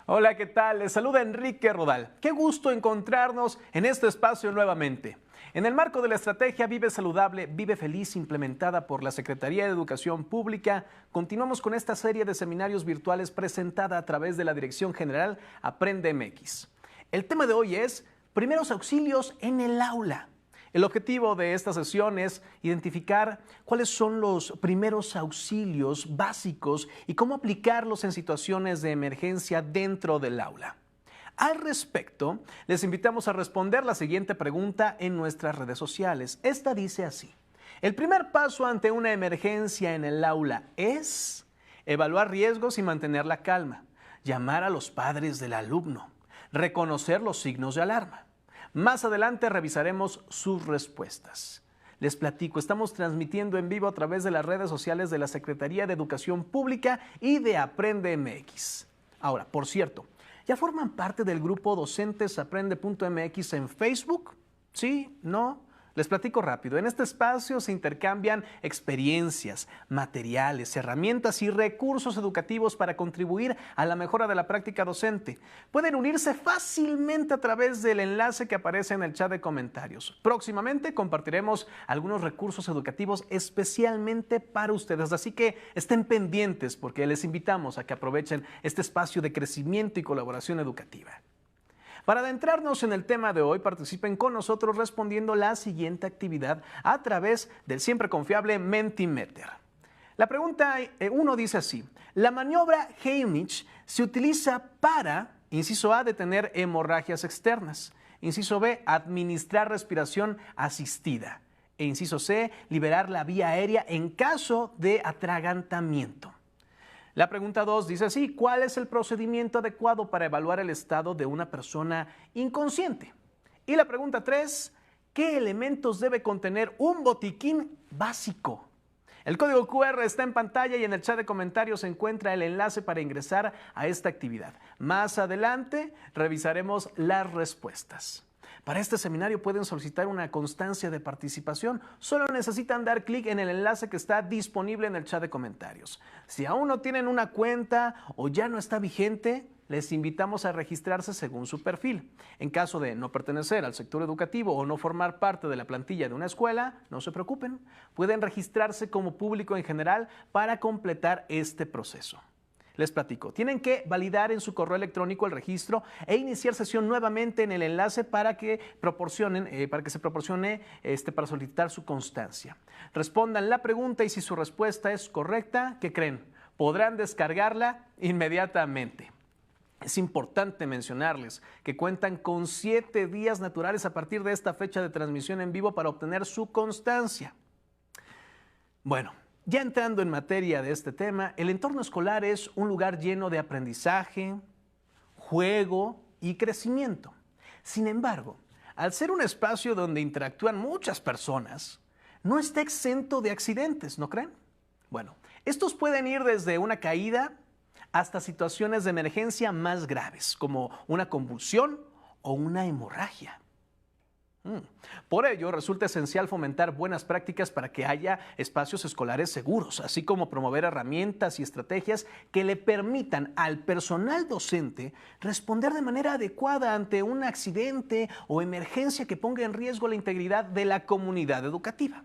Hola, ¿qué tal? Les saluda Enrique Rodal. Qué gusto encontrarnos en este espacio nuevamente. En el marco de la estrategia Vive Saludable, Vive Feliz, implementada por la Secretaría de Educación Pública, continuamos con esta serie de seminarios virtuales presentada a través de la Dirección General Aprende MX. El tema de hoy es primeros auxilios en el aula. El objetivo de esta sesión es identificar cuáles son los primeros auxilios básicos y cómo aplicarlos en situaciones de emergencia dentro del aula. Al respecto, les invitamos a responder la siguiente pregunta en nuestras redes sociales. Esta dice así: el primer paso ante una emergencia en el aula es evaluar riesgos y mantener la calma, llamar a los padres del alumno, reconocer los signos de alarma. Más adelante revisaremos sus respuestas. Les platico, estamos transmitiendo en vivo a través de las redes sociales de la Secretaría de Educación Pública y de Aprende MX. Ahora, por cierto, ¿ya forman parte del grupo Docentes-Aprende.mx en Facebook? ¿Sí? ¿No? Les platico rápido. En este espacio se intercambian experiencias, materiales, herramientas y recursos educativos para contribuir a la mejora de la práctica docente. Pueden unirse fácilmente a través del enlace que aparece en el chat de comentarios. Próximamente compartiremos algunos recursos educativos especialmente para ustedes, así que estén pendientes porque les invitamos a que aprovechen este espacio de crecimiento y colaboración educativa. Para adentrarnos en el tema de hoy, participen con nosotros respondiendo la siguiente actividad a través del siempre confiable Mentimeter. La pregunta 1 dice así: la maniobra Heimlich se utiliza para, inciso A, detener hemorragias externas, inciso B, administrar respiración asistida, e inciso C, liberar la vía aérea en caso de atragantamiento. La pregunta 2 dice así: ¿cuál es el procedimiento adecuado para evaluar el estado de una persona inconsciente? Y la pregunta 3, ¿qué elementos debe contener un botiquín básico? El código QR está en pantalla y en el chat de comentarios se encuentra el enlace para ingresar a esta actividad. Más adelante revisaremos las respuestas. Para este seminario pueden solicitar una constancia de participación. Solo necesitan dar clic en el enlace que está disponible en el chat de comentarios. Si aún no tienen una cuenta o ya no está vigente, les invitamos a registrarse según su perfil. En caso de no pertenecer al sector educativo o no formar parte de la plantilla de una escuela, no se preocupen. Pueden registrarse como público en general para completar este proceso. Les platico, tienen que validar en su correo electrónico el registro e iniciar sesión nuevamente en el enlace para que se proporcione para solicitar su constancia. Respondan la pregunta y si su respuesta es correcta, ¿qué creen? Podrán descargarla inmediatamente. Es importante mencionarles que cuentan con 7 días naturales a partir de esta fecha de transmisión en vivo para obtener su constancia. Bueno, ya entrando en materia de este tema, el entorno escolar es un lugar lleno de aprendizaje, juego y crecimiento. Sin embargo, al ser un espacio donde interactúan muchas personas, no está exento de accidentes, ¿no creen? Bueno, estos pueden ir desde una caída hasta situaciones de emergencia más graves, como una convulsión o una hemorragia. Por ello, resulta esencial fomentar buenas prácticas para que haya espacios escolares seguros, así como promover herramientas y estrategias que le permitan al personal docente responder de manera adecuada ante un accidente o emergencia que ponga en riesgo la integridad de la comunidad educativa.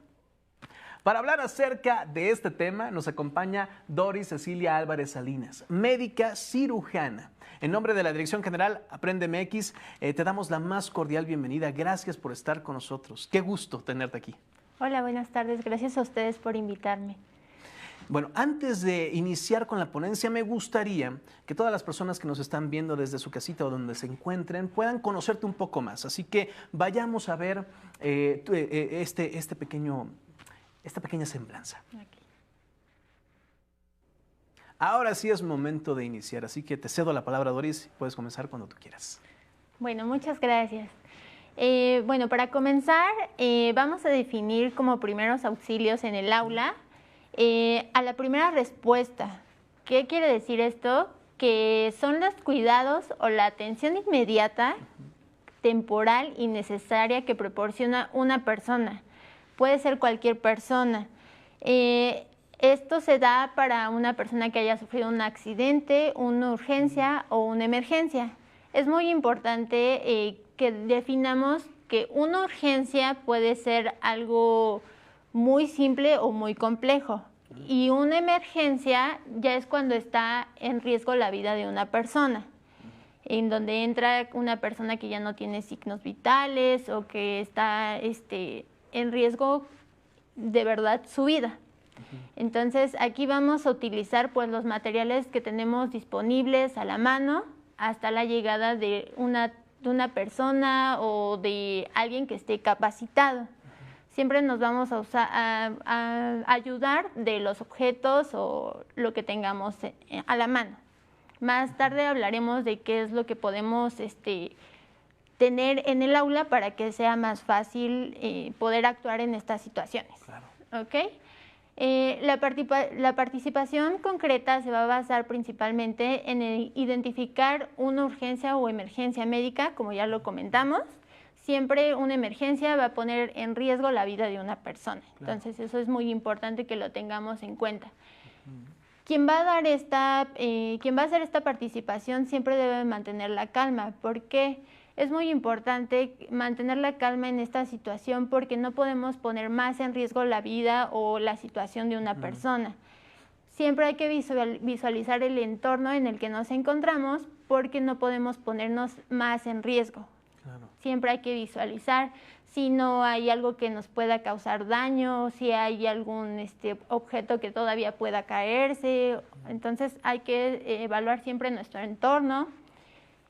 Para hablar acerca de este tema nos acompaña Doris Cecilia Álvarez Salinas, médica cirujana. En nombre de la Dirección General Aprende MX, te damos la más cordial bienvenida. Gracias por estar con nosotros. Qué gusto tenerte aquí. Hola, buenas tardes. Gracias a ustedes por invitarme. Bueno, antes de iniciar con la ponencia, me gustaría que todas las personas que nos están viendo desde su casita o donde se encuentren puedan conocerte un poco más. Así que vayamos a ver esta pequeña semblanza. Aquí. Ahora sí es momento de iniciar, así que te cedo la palabra, Doris. Puedes comenzar cuando tú quieras. Bueno, muchas gracias. Bueno, para comenzar, vamos a definir como primeros auxilios en el aula a la primera respuesta. ¿Qué quiere decir esto? Que son los cuidados o la atención inmediata, temporal y necesaria que proporciona una persona. Puede ser cualquier persona. Esto se da para una persona que haya sufrido un accidente, una urgencia o una emergencia. Es muy importante que definamos que una urgencia puede ser algo muy simple o muy complejo. Y una emergencia ya es cuando está en riesgo la vida de una persona, en donde entra una persona que ya no tiene signos vitales o que está en riesgo de verdad su vida. Entonces aquí vamos a utilizar pues los materiales que tenemos disponibles a la mano hasta la llegada de una persona o de alguien que esté capacitado. Siempre nos vamos a ayudar de los objetos o lo que tengamos a la mano. Más tarde hablaremos de qué es lo que podemos tener en el aula para que sea más fácil poder actuar en estas situaciones. Claro. ¿Okay? La participación concreta se va a basar principalmente en identificar una urgencia o emergencia médica, como ya lo comentamos. Siempre una emergencia va a poner en riesgo la vida de una persona. Claro. Entonces eso es muy importante que lo tengamos en cuenta. Quien va a hacer esta participación siempre debe mantener la calma. ¿Por qué? Es muy importante mantener la calma en esta situación porque no podemos poner más en riesgo la vida o la situación de una persona. Siempre hay que visualizar el entorno en el que nos encontramos porque no podemos ponernos más en riesgo. Claro. Siempre hay que visualizar si no hay algo que nos pueda causar daño, si hay algún objeto que todavía pueda caerse. Entonces hay que evaluar siempre nuestro entorno.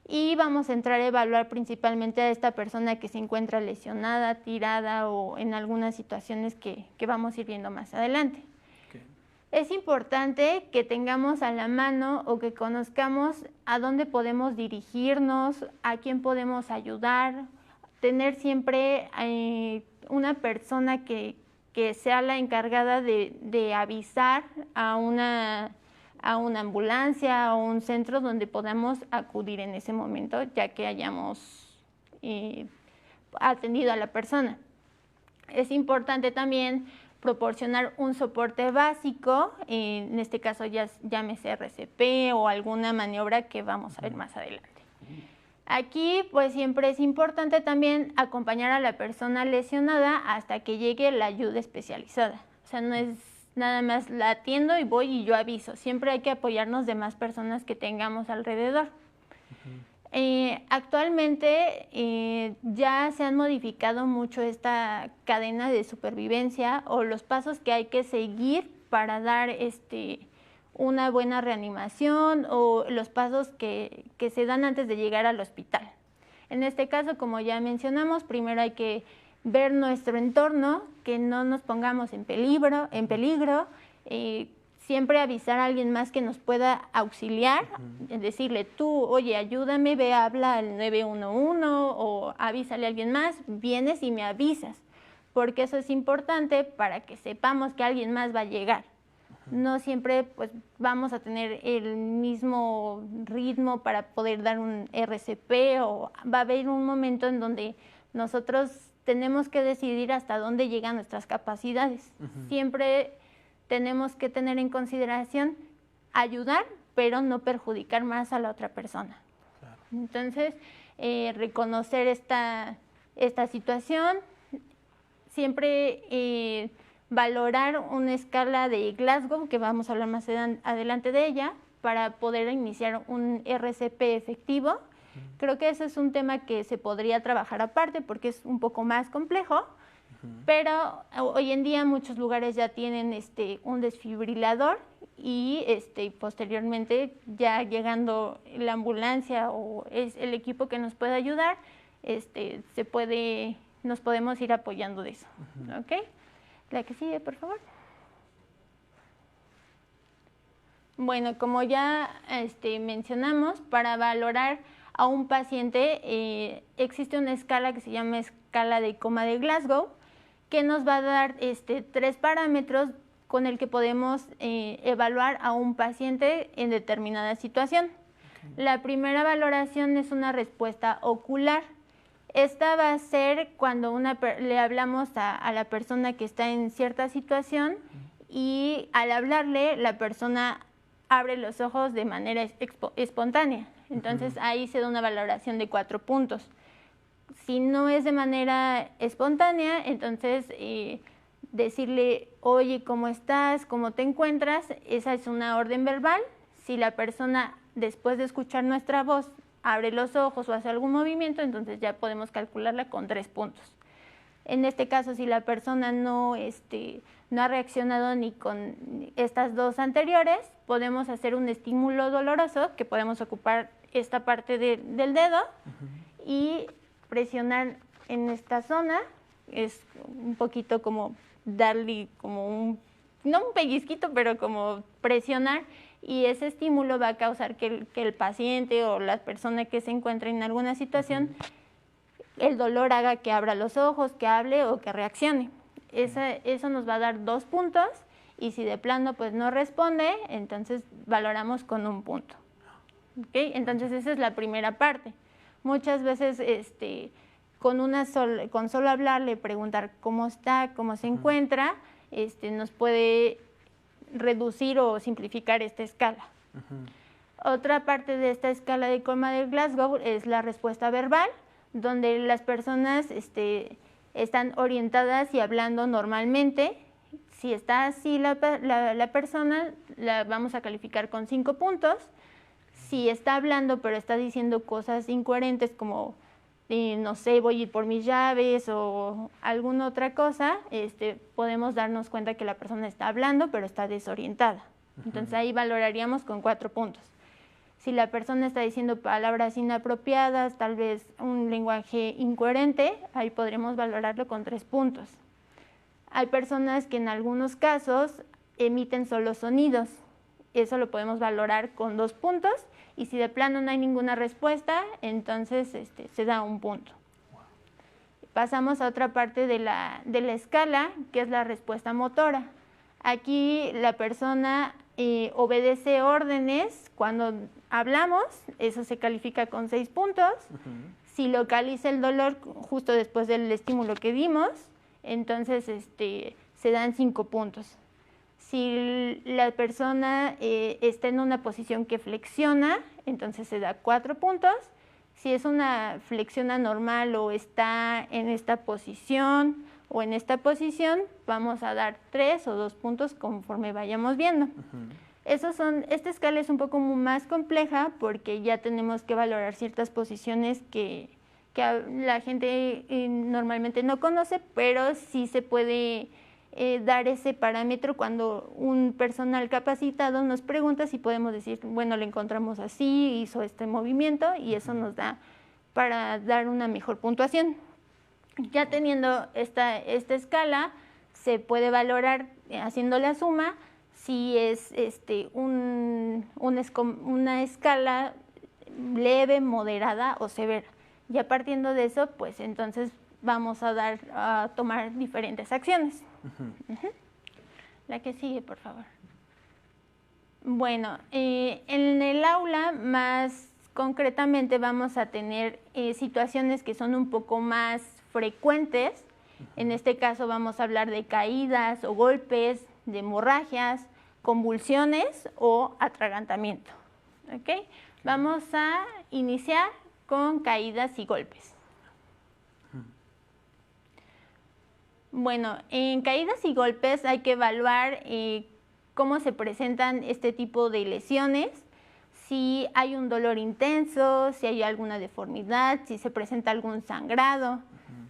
Y vamos a entrar a evaluar principalmente a esta persona que se encuentra lesionada, tirada o en algunas situaciones que vamos a ir viendo más adelante. Okay. Es importante que tengamos a la mano o que conozcamos a dónde podemos dirigirnos, a quién podemos ayudar, tener siempre una persona que sea la encargada de avisar a una ambulancia o un centro donde podamos acudir en ese momento, ya que hayamos atendido a la persona. Es importante también proporcionar un soporte básico, en este caso ya llámese RCP o alguna maniobra que vamos a ver más adelante. Aquí pues siempre es importante también acompañar a la persona lesionada hasta que llegue la ayuda especializada. O sea, no es nada más la atiendo y voy y yo aviso. Siempre hay que apoyarnos de más personas que tengamos alrededor. Actualmente ya se han modificado mucho esta cadena de supervivencia o los pasos que hay que seguir para dar una buena reanimación o los pasos que se dan antes de llegar al hospital. En este caso, como ya mencionamos, primero hay que ver nuestro entorno, que no nos pongamos en peligro, siempre avisar a alguien más que nos pueda auxiliar, decirle tú, oye, ayúdame, ve, habla al 911 o avísale a alguien más, vienes y me avisas, porque eso es importante para que sepamos que alguien más va a llegar. No siempre pues vamos a tener el mismo ritmo para poder dar un RCP o va a haber un momento en donde nosotros tenemos que decidir hasta dónde llegan nuestras capacidades. Siempre tenemos que tener en consideración ayudar, pero no perjudicar más a la otra persona. Claro. Entonces, reconocer esta situación, siempre valorar una escala de Glasgow, que vamos a hablar más adelante de ella, para poder iniciar un RCP efectivo. Creo que ese es un tema que se podría trabajar aparte porque es un poco más complejo, pero hoy en día muchos lugares ya tienen un desfibrilador y posteriormente ya llegando la ambulancia o es el equipo que nos puede ayudar, nos podemos ir apoyando de eso. ¿Okay? La que sigue, por favor. Bueno, como ya mencionamos, para valorar a un paciente existe una escala que se llama escala de coma de Glasgow, que nos va a dar 3 parámetros con el que podemos evaluar a un paciente en determinada situación. Okay. La primera valoración es una respuesta ocular. Esta va a ser cuando le hablamos a la persona que está en cierta situación y al hablarle la persona abre los ojos de manera espontánea. Entonces ahí se da una valoración de 4 puntos. Si no es de manera espontánea, entonces decirle, oye, ¿cómo estás? ¿Cómo te encuentras? Esa es una orden verbal. Si la persona, después de escuchar nuestra voz, abre los ojos o hace algún movimiento, entonces ya podemos calcularla con 3 puntos. En este caso, si la persona no ha reaccionado ni con estas 2 anteriores, podemos hacer un estímulo doloroso, que podemos ocupar esta parte del dedo y presionar en esta zona. Es un poquito como darle como no un pellizquito, pero como presionar, y ese estímulo va a causar que el paciente o la persona que se encuentre en alguna situación, el dolor haga que abra los ojos, que hable o que reaccione. Eso nos va a dar 2 puntos, y si de plano pues no responde, entonces valoramos con 1 punto. ¿Okay? Entonces esa es la primera parte. Muchas veces con solo hablarle, preguntar cómo está, cómo se encuentra, nos puede reducir o simplificar esta escala. Otra parte de esta escala de Coleman-Glasgow es la respuesta verbal, donde las personas están orientadas y hablando normalmente. Si está así la persona, la vamos a calificar con 5 puntos. Si está hablando pero está diciendo cosas incoherentes como, no sé, voy a ir por mis llaves o alguna otra cosa, podemos darnos cuenta que la persona está hablando pero está desorientada. Entonces ahí valoraríamos con 4 puntos. Si la persona está diciendo palabras inapropiadas, tal vez un lenguaje incoherente, ahí podremos valorarlo con 3 puntos. Hay personas que en algunos casos emiten solo sonidos. Eso lo podemos valorar con 2 puntos, y si de plano no hay ninguna respuesta, entonces se da 1 punto. Pasamos a otra parte de la escala, que es la respuesta motora. Aquí la persona obedece órdenes cuando hablamos, eso se califica con 6 puntos. Si localiza el dolor justo después del estímulo que dimos, entonces se dan 5 puntos. Si la persona está en una posición que flexiona, entonces se da 4 puntos. Si es una flexión anormal o está en esta posición o en esta posición, vamos a dar 3 o 2 puntos conforme vayamos viendo. Esta escala es un poco más compleja porque ya tenemos que valorar ciertas posiciones que la gente normalmente no conoce, pero sí se puede dar ese parámetro cuando un personal capacitado nos pregunta si podemos decir, bueno, lo encontramos así, hizo este movimiento, y eso nos da para dar una mejor puntuación. Ya teniendo esta escala, se puede valorar haciendo la suma si es una escala leve, moderada o severa. Ya partiendo de eso, pues entonces vamos a tomar diferentes acciones. La que sigue, por favor. Bueno, en el aula más concretamente vamos a tener situaciones que son un poco más frecuentes. En este caso vamos a hablar de caídas o golpes, de hemorragias, convulsiones o atragantamiento. ¿Okay? Vamos a iniciar con caídas y golpes. Bueno, en caídas y golpes hay que evaluar cómo se presentan este tipo de lesiones, si hay un dolor intenso, si hay alguna deformidad, si se presenta algún sangrado.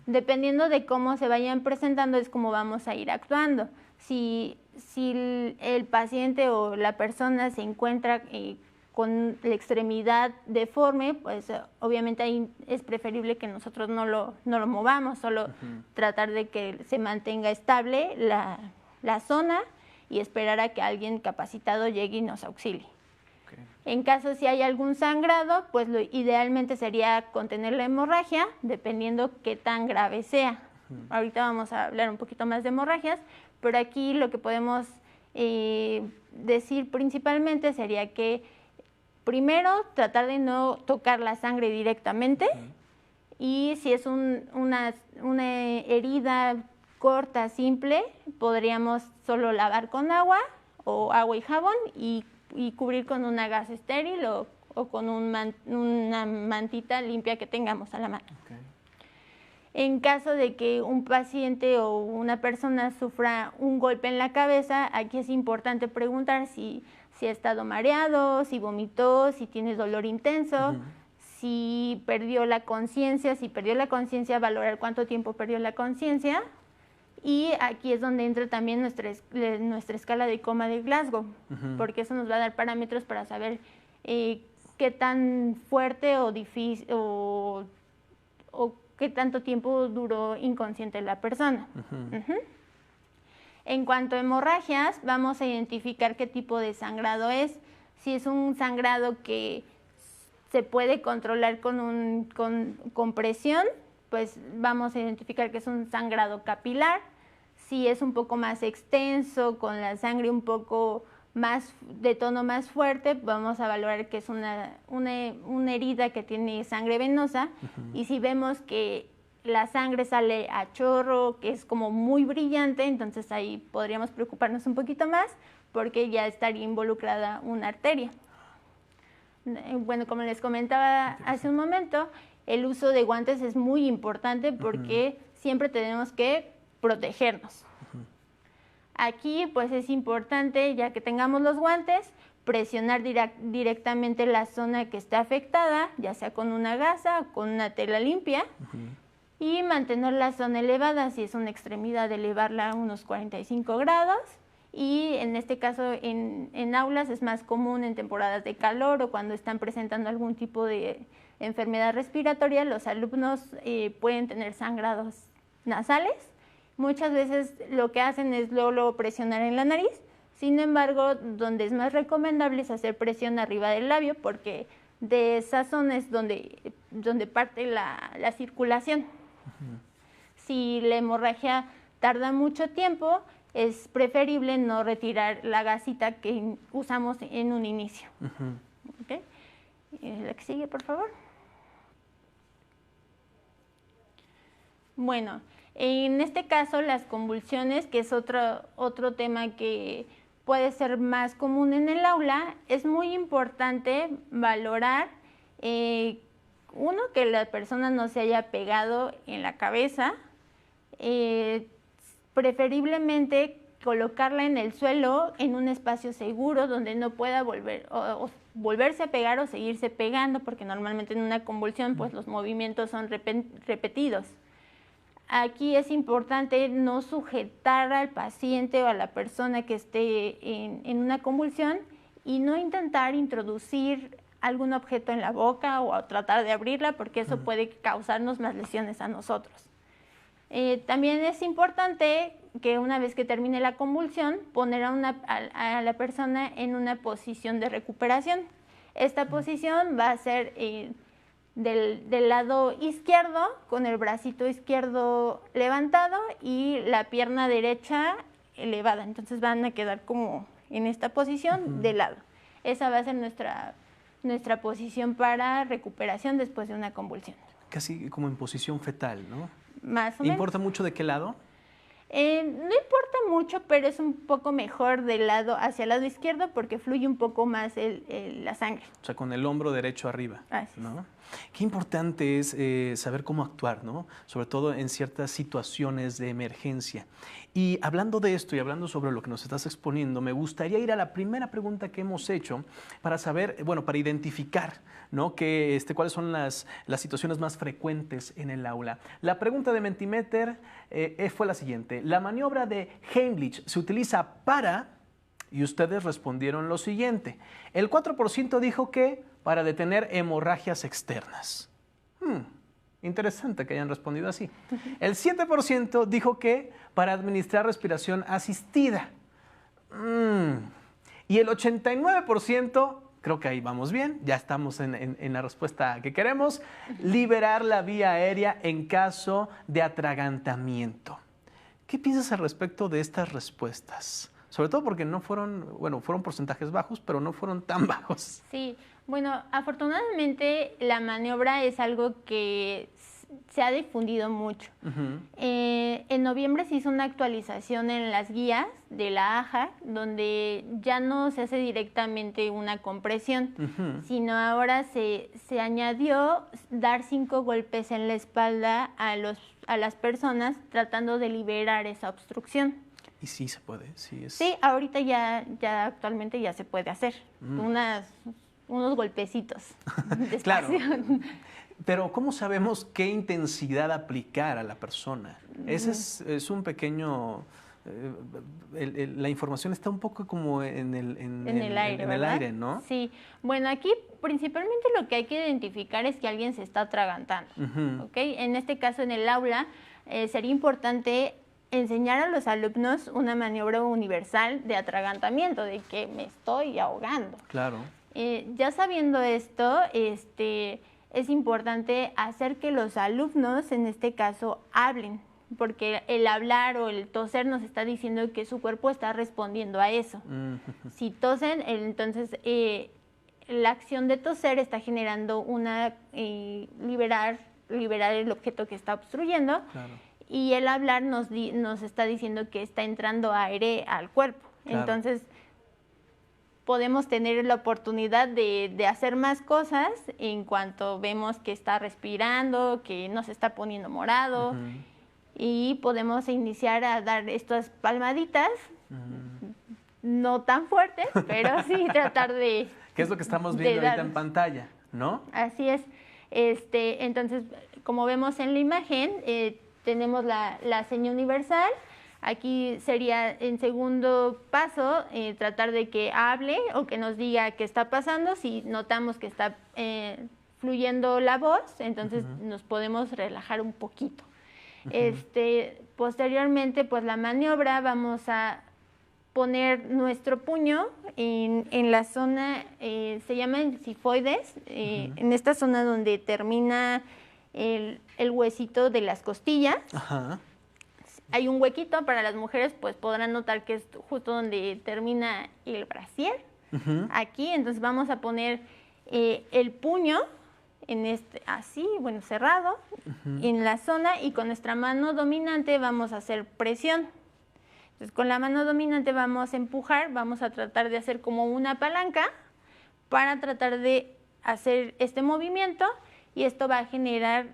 Dependiendo de cómo se vayan presentando es como vamos a ir actuando. Si el paciente o la persona se encuentra con la extremidad deforme, pues obviamente ahí es preferible que nosotros no lo movamos, solo tratar de que se mantenga estable la zona y esperar a que alguien capacitado llegue y nos auxilie. En caso si hay algún sangrado, pues lo idealmente sería contener la hemorragia, dependiendo qué tan grave sea. Ahorita vamos a hablar un poquito más de hemorragias, pero aquí lo que podemos decir principalmente sería que primero tratar de no tocar la sangre directamente, y si es una herida corta, simple, podríamos solo lavar con agua o agua y jabón y cubrir con una gasa estéril o con una mantita limpia que tengamos a la mano. Okay. En caso de que un paciente o una persona sufra un golpe en la cabeza, aquí es importante preguntar si ha estado mareado, si vomitó, si tiene dolor intenso, si perdió la conciencia. Si perdió la conciencia, valorar cuánto tiempo perdió la conciencia. Y aquí es donde entra también nuestra escala de coma de Glasgow, porque eso nos va a dar parámetros para saber qué tan fuerte o difícil o qué tanto tiempo duró inconsciente la persona. En cuanto a hemorragias, vamos a identificar qué tipo de sangrado es. Si es un sangrado que se puede controlar con presión, pues vamos a identificar que es un sangrado capilar. Si es un poco más extenso, con la sangre un poco más de tono más fuerte, vamos a valorar que es una herida que tiene sangre venosa. Y si vemos que la sangre sale a chorro, que es como muy brillante, entonces ahí podríamos preocuparnos un poquito más porque ya estaría involucrada una arteria. Bueno, como les comentaba hace un momento, el uso de guantes es muy importante porque siempre tenemos que protegernos. Aquí pues es importante, ya que tengamos los guantes, presionar directamente la zona que está afectada, ya sea con una gasa o con una tela limpia, y mantener la zona elevada. Si es una extremidad, elevarla a unos 45 grados. Y en este caso en aulas es más común en temporadas de calor o cuando están presentando algún tipo de enfermedad respiratoria, los alumnos pueden tener sangrados nasales. Muchas veces lo que hacen es luego presionar en la nariz. Sin embargo, donde es más recomendable es hacer presión arriba del labio, porque de esa zona es donde parte la circulación. Si la hemorragia tarda mucho tiempo, es preferible no retirar la gasita que usamos en un inicio. ¿Okay? La que sigue, por favor. Bueno, en este caso las convulsiones, que es otro tema que puede ser más común en el aula, es muy importante valorar, uno, que la persona no se haya pegado en la cabeza, preferiblemente colocarla en el suelo en un espacio seguro donde no pueda volverse a pegar o seguirse pegando, porque normalmente en una convulsión pues los movimientos son repetidos. Aquí es importante no sujetar al paciente o a la persona que esté en una convulsión y no intentar introducir algún objeto en la boca o tratar de abrirla, porque eso puede causarnos más lesiones a nosotros. También es importante que una vez que termine la convulsión, poner a la persona en una posición de recuperación. Esta posición va a ser del lado izquierdo, con el bracito izquierdo levantado y la pierna derecha elevada. Entonces van a quedar como en esta posición de lado. Esa va a ser nuestra posición para recuperación después de una convulsión. Casi como en posición fetal, ¿no? Más o menos. ¿Importa mucho de qué lado? No importa mucho, pero es un poco mejor hacia el lado izquierdo porque fluye un poco más la sangre. O sea, con el hombro derecho arriba, ¿no? Qué importante es saber cómo actuar, ¿no? Sobre todo en ciertas situaciones de emergencia. Y hablando de esto y hablando sobre lo que nos estás exponiendo, me gustaría ir a la primera pregunta que hemos hecho para saber, bueno, para identificar, ¿no? Cuáles son las situaciones más frecuentes en el aula. La pregunta de Mentimeter fue la siguiente: la maniobra de Heimlich se utiliza para, y ustedes respondieron lo siguiente. El 4% dijo que para detener hemorragias externas. Interesante que hayan respondido así. El 7% dijo que para administrar respiración asistida. Y el 89%, creo que ahí vamos bien, ya estamos en la respuesta que queremos, liberar la vía aérea en caso de atragantamiento. ¿Qué piensas al respecto de estas respuestas? Sobre todo porque no fueron, bueno, fueron porcentajes bajos, pero no fueron tan bajos. Sí, bueno, afortunadamente la maniobra es algo que se ha difundido mucho. En noviembre se hizo una actualización en las guías de la AJA, donde ya no se hace directamente una compresión, sino ahora se añadió dar 5 golpes en la espalda a las personas tratando de liberar esa obstrucción. Y sí se puede, sí. Sí, ahorita ya actualmente ya se puede hacer. Unos golpecitos. Claro. Pero ¿cómo sabemos qué intensidad aplicar a la persona? Ese es un pequeño... la información está un poco como en el aire, ¿no? Sí. Bueno, aquí principalmente lo que hay que identificar es que alguien se está atragantando. ¿Okay? En este caso, en el aula, sería importante enseñar a los alumnos una maniobra universal de atragantamiento, de que me estoy ahogando. Claro. Ya sabiendo esto, es importante hacer que los alumnos, en este caso, hablen, porque el hablar o el toser nos está diciendo que su cuerpo está respondiendo a eso. Si tosen, entonces la acción de toser está generando liberar el objeto que está obstruyendo. Claro. Y el hablar nos está diciendo que está entrando aire al cuerpo. Claro. Entonces, podemos tener la oportunidad de hacer más cosas en cuanto vemos que está respirando, que no se está poniendo morado, y podemos iniciar a dar estas palmaditas, no tan fuertes, pero sí tratar de... ¿Qué es lo que estamos viendo ahorita en pantalla, no? Así es. Entonces, como vemos en la imagen, tenemos la seña universal. Aquí sería, en segundo paso, tratar de que hable o que nos diga qué está pasando. Si notamos que está fluyendo la voz, entonces nos podemos relajar un poquito. Posteriormente, pues la maniobra, vamos a poner nuestro puño en la zona, se llama el sifoides, en esta zona donde termina el huesito de las costillas. Hay un huequito. Para las mujeres, pues podrán notar que es justo donde termina el brasier. Aquí, entonces vamos a poner el puño así, bueno, cerrado, en la zona, y con nuestra mano dominante vamos a hacer presión. Entonces, con la mano dominante vamos a empujar, vamos a tratar de hacer como una palanca para tratar de hacer este movimiento, y esto va a generar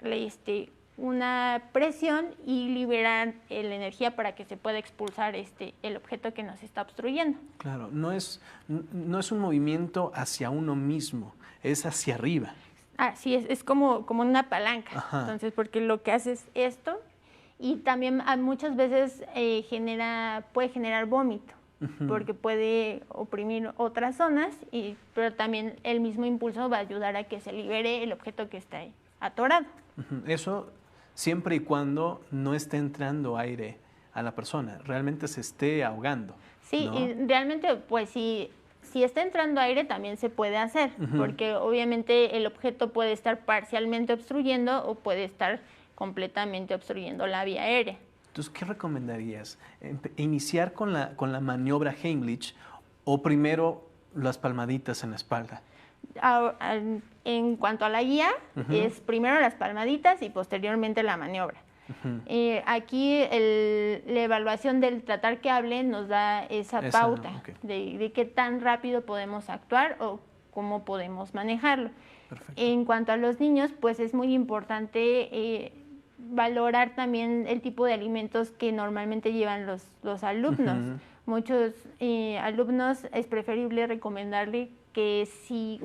una presión y liberar la energía para que se pueda expulsar el objeto que nos está obstruyendo. Claro, no es un movimiento hacia uno mismo, es hacia arriba. Sí, es como una palanca. Entonces, porque lo que hace es esto, y también muchas veces puede generar vómito, porque puede oprimir otras zonas, pero también el mismo impulso va a ayudar a que se libere el objeto que está ahí atorado. Eso siempre y cuando no esté entrando aire a la persona, realmente se esté ahogando. Sí, ¿no? Y realmente, pues si está entrando aire también se puede hacer, porque obviamente el objeto puede estar parcialmente obstruyendo o puede estar completamente obstruyendo la vía aérea. Entonces, ¿qué recomendarías? ¿Iniciar con la maniobra Heimlich o primero las palmaditas en la espalda? En cuanto a la guía, es primero las palmaditas y posteriormente la maniobra. Aquí la evaluación del tratar que hable nos da esa pauta de qué tan rápido podemos actuar o cómo podemos manejarlo. Perfecto. En cuanto a los niños, pues es muy importante valorar también el tipo de alimentos que normalmente llevan los alumnos. Muchos alumnos es preferible recomendarle que si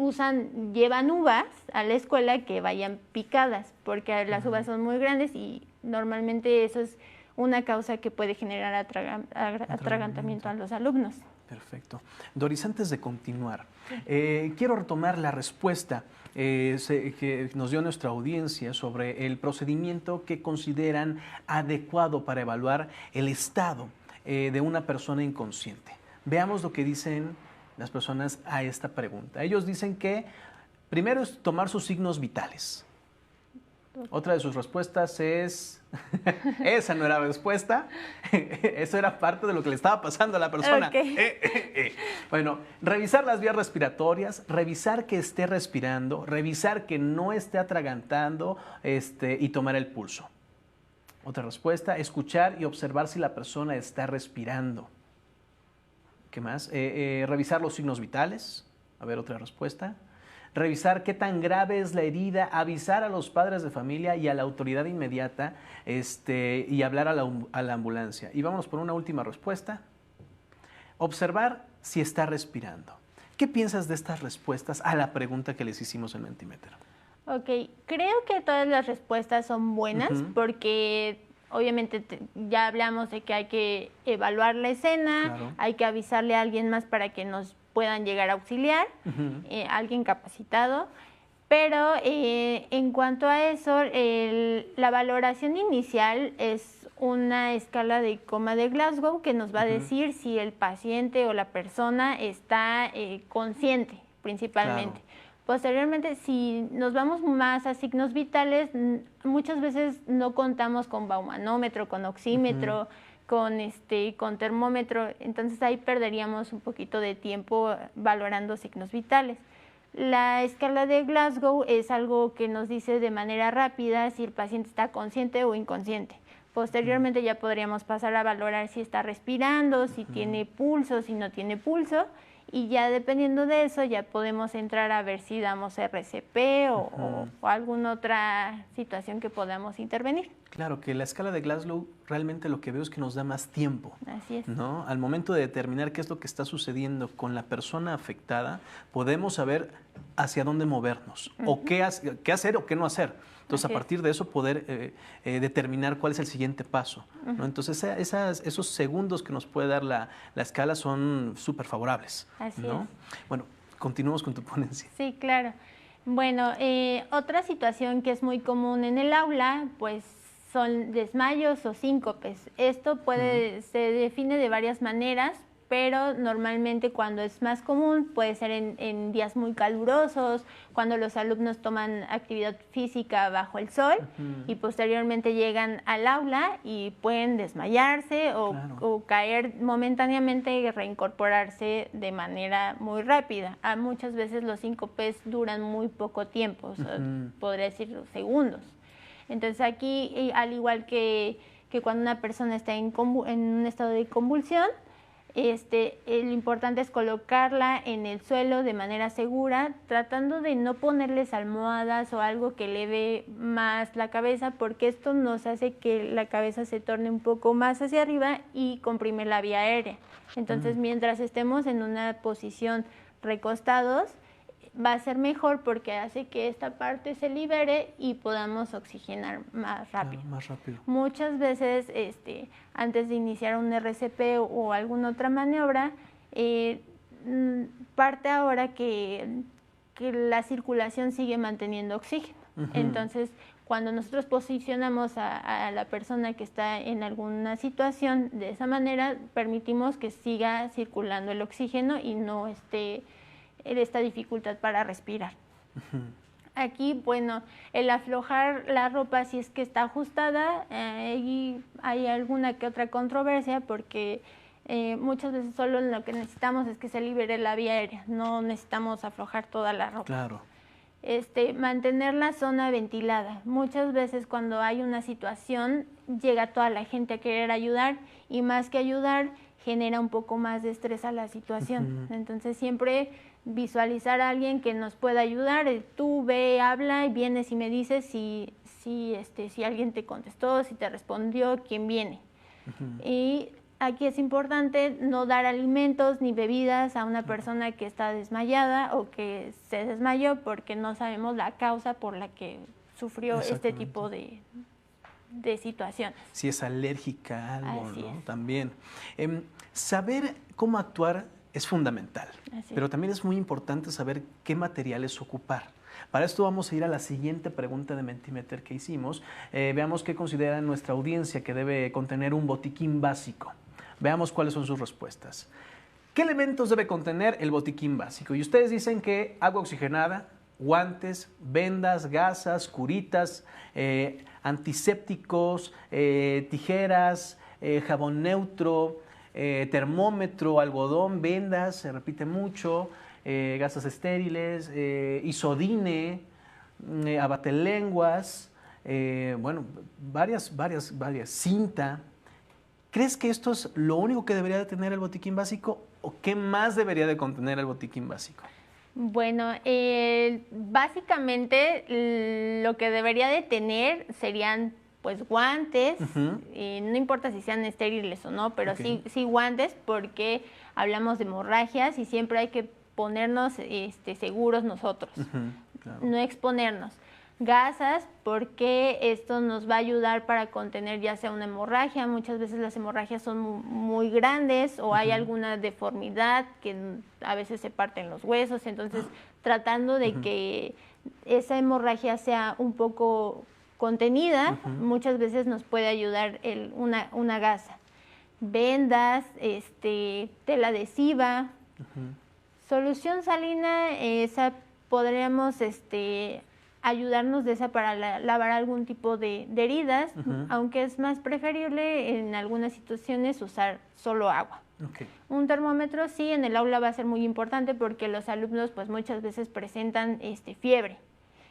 llevan uvas a la escuela, que vayan picadas, porque las uvas son muy grandes y normalmente eso es una causa que puede generar atragantamiento a los alumnos. Perfecto. Doris, antes de continuar, quiero retomar la respuesta que nos dio nuestra audiencia sobre el procedimiento que consideran adecuado para evaluar el estado de una persona inconsciente. Veamos lo que dicen las personas a esta pregunta. Ellos dicen que primero es tomar sus signos vitales. Otra de sus respuestas es... Esa no era respuesta, eso era parte de lo que le estaba pasando a la persona. Okay. Bueno, revisar las vías respiratorias, revisar que esté respirando, revisar que no esté atragantando y tomar el pulso. Otra respuesta, escuchar y observar si la persona está respirando. ¿Qué más? Revisar los signos vitales. A ver, otra respuesta. Revisar qué tan grave es la herida, avisar a los padres de familia y a la autoridad inmediata y hablar a la ambulancia. Y vámonos por una última respuesta. Observar si está respirando. ¿Qué piensas de estas respuestas a la pregunta que les hicimos en Mentimeter? Ok, creo que todas las respuestas son buenas porque obviamente ya hablamos de que hay que evaluar la escena, claro. Hay que avisarle a alguien más para que nos puedan llegar a auxiliar, alguien capacitado. Pero en cuanto a eso, la valoración inicial es una escala de coma de Glasgow que nos va a decir si el paciente o la persona está consciente, principalmente. Claro. Posteriormente, si nos vamos más a signos vitales, muchas veces no contamos con baumanómetro, con oxímetro, con termómetro, entonces ahí perderíamos un poquito de tiempo valorando signos vitales. La escala de Glasgow es algo que nos dice de manera rápida si el paciente está consciente o inconsciente. Posteriormente ya podríamos pasar a valorar si está respirando, si tiene pulso, si no tiene pulso, y ya dependiendo de eso ya podemos entrar a ver si damos RCP o alguna otra situación que podamos intervenir. Claro, que la escala de Glasgow realmente lo que veo es que nos da más tiempo. Así es. ¿No? Al momento de determinar qué es lo que está sucediendo con la persona afectada, podemos saber hacia dónde movernos o qué hacer o qué no hacer. Entonces, a partir de eso, poder determinar cuál es el siguiente paso, ¿no? Entonces, esos segundos que nos puede dar la escala son súper favorables. Así ¿no? es. Bueno, continuamos con tu ponencia. Sí, claro. Bueno, otra situación que es muy común en el aula, pues son desmayos o síncopes. Esto se define de varias maneras, pero normalmente cuando es más común puede ser en días muy calurosos, cuando los alumnos toman actividad física bajo el sol y posteriormente llegan al aula y pueden desmayarse o caer momentáneamente y reincorporarse de manera muy rápida. Muchas veces los síncopes duran muy poco tiempo, podría decir segundos. Entonces aquí, al igual que cuando una persona está en un estado de convulsión, lo importante es colocarla en el suelo de manera segura, tratando de no ponerles almohadas o algo que eleve más la cabeza, porque esto nos hace que la cabeza se torne un poco más hacia arriba y comprime la vía aérea. Entonces, mientras estemos en una posición recostados, va a ser mejor porque hace que esta parte se libere y podamos oxigenar más rápido. Claro, más rápido. Muchas veces, antes de iniciar un RCP o alguna otra maniobra, parte ahora que la circulación sigue manteniendo oxígeno. Entonces, cuando nosotros posicionamos a la persona que está en alguna situación de esa manera, permitimos que siga circulando el oxígeno y no esté esta dificultad para respirar. Aquí, bueno, el aflojar la ropa si es que está ajustada, y hay alguna que otra controversia porque muchas veces solo lo que necesitamos es que se libere la vía aérea, no necesitamos aflojar toda la ropa. Claro. Mantener la zona ventilada. Muchas veces cuando hay una situación llega toda la gente a querer ayudar y más que ayudar genera un poco más de estrés a la situación. Entonces siempre visualizar a alguien que nos pueda ayudar. Tú ve, habla y vienes y me dices si alguien te contestó, si te respondió, quién viene. Y aquí es importante no dar alimentos ni bebidas a una persona que está desmayada o que se desmayó porque no sabemos la causa por la que sufrió este tipo de situación. Si es alérgica a algo, Así ¿no? es. También. Saber cómo actuar es fundamental, pero también es muy importante saber qué materiales ocupar. Para esto vamos a ir a la siguiente pregunta de Mentimeter que hicimos. Veamos qué considera nuestra audiencia que debe contener un botiquín básico. Veamos cuáles son sus respuestas. ¿Qué elementos debe contener el botiquín básico? Y ustedes dicen que agua oxigenada, guantes, vendas, gasas, curitas, antisépticos, tijeras, jabón neutro, termómetro, algodón, vendas, se repite mucho, gasas estériles, isodine, abatelenguas, bueno, varias, cinta. ¿Crees que esto es lo único que debería de tener el botiquín básico o qué más debería de contener el botiquín básico? Bueno, básicamente lo que debería de tener serían pues guantes, no importa si sean estériles o no, pero sí guantes, porque hablamos de hemorragias y siempre hay que ponernos seguros nosotros, claro. No exponernos. Gasas, porque esto nos va a ayudar para contener ya sea una hemorragia. Muchas veces las hemorragias son muy grandes o hay alguna deformidad que a veces se parten los huesos, entonces tratando de que esa hemorragia sea un poco contenida, muchas veces nos puede ayudar una gasa. Vendas, tela adhesiva, solución salina, esa podríamos ayudarnos de esa para lavar algún tipo de heridas, aunque es más preferible en algunas situaciones usar solo agua. Un termómetro sí en el aula va a ser muy importante porque los alumnos pues muchas veces presentan fiebre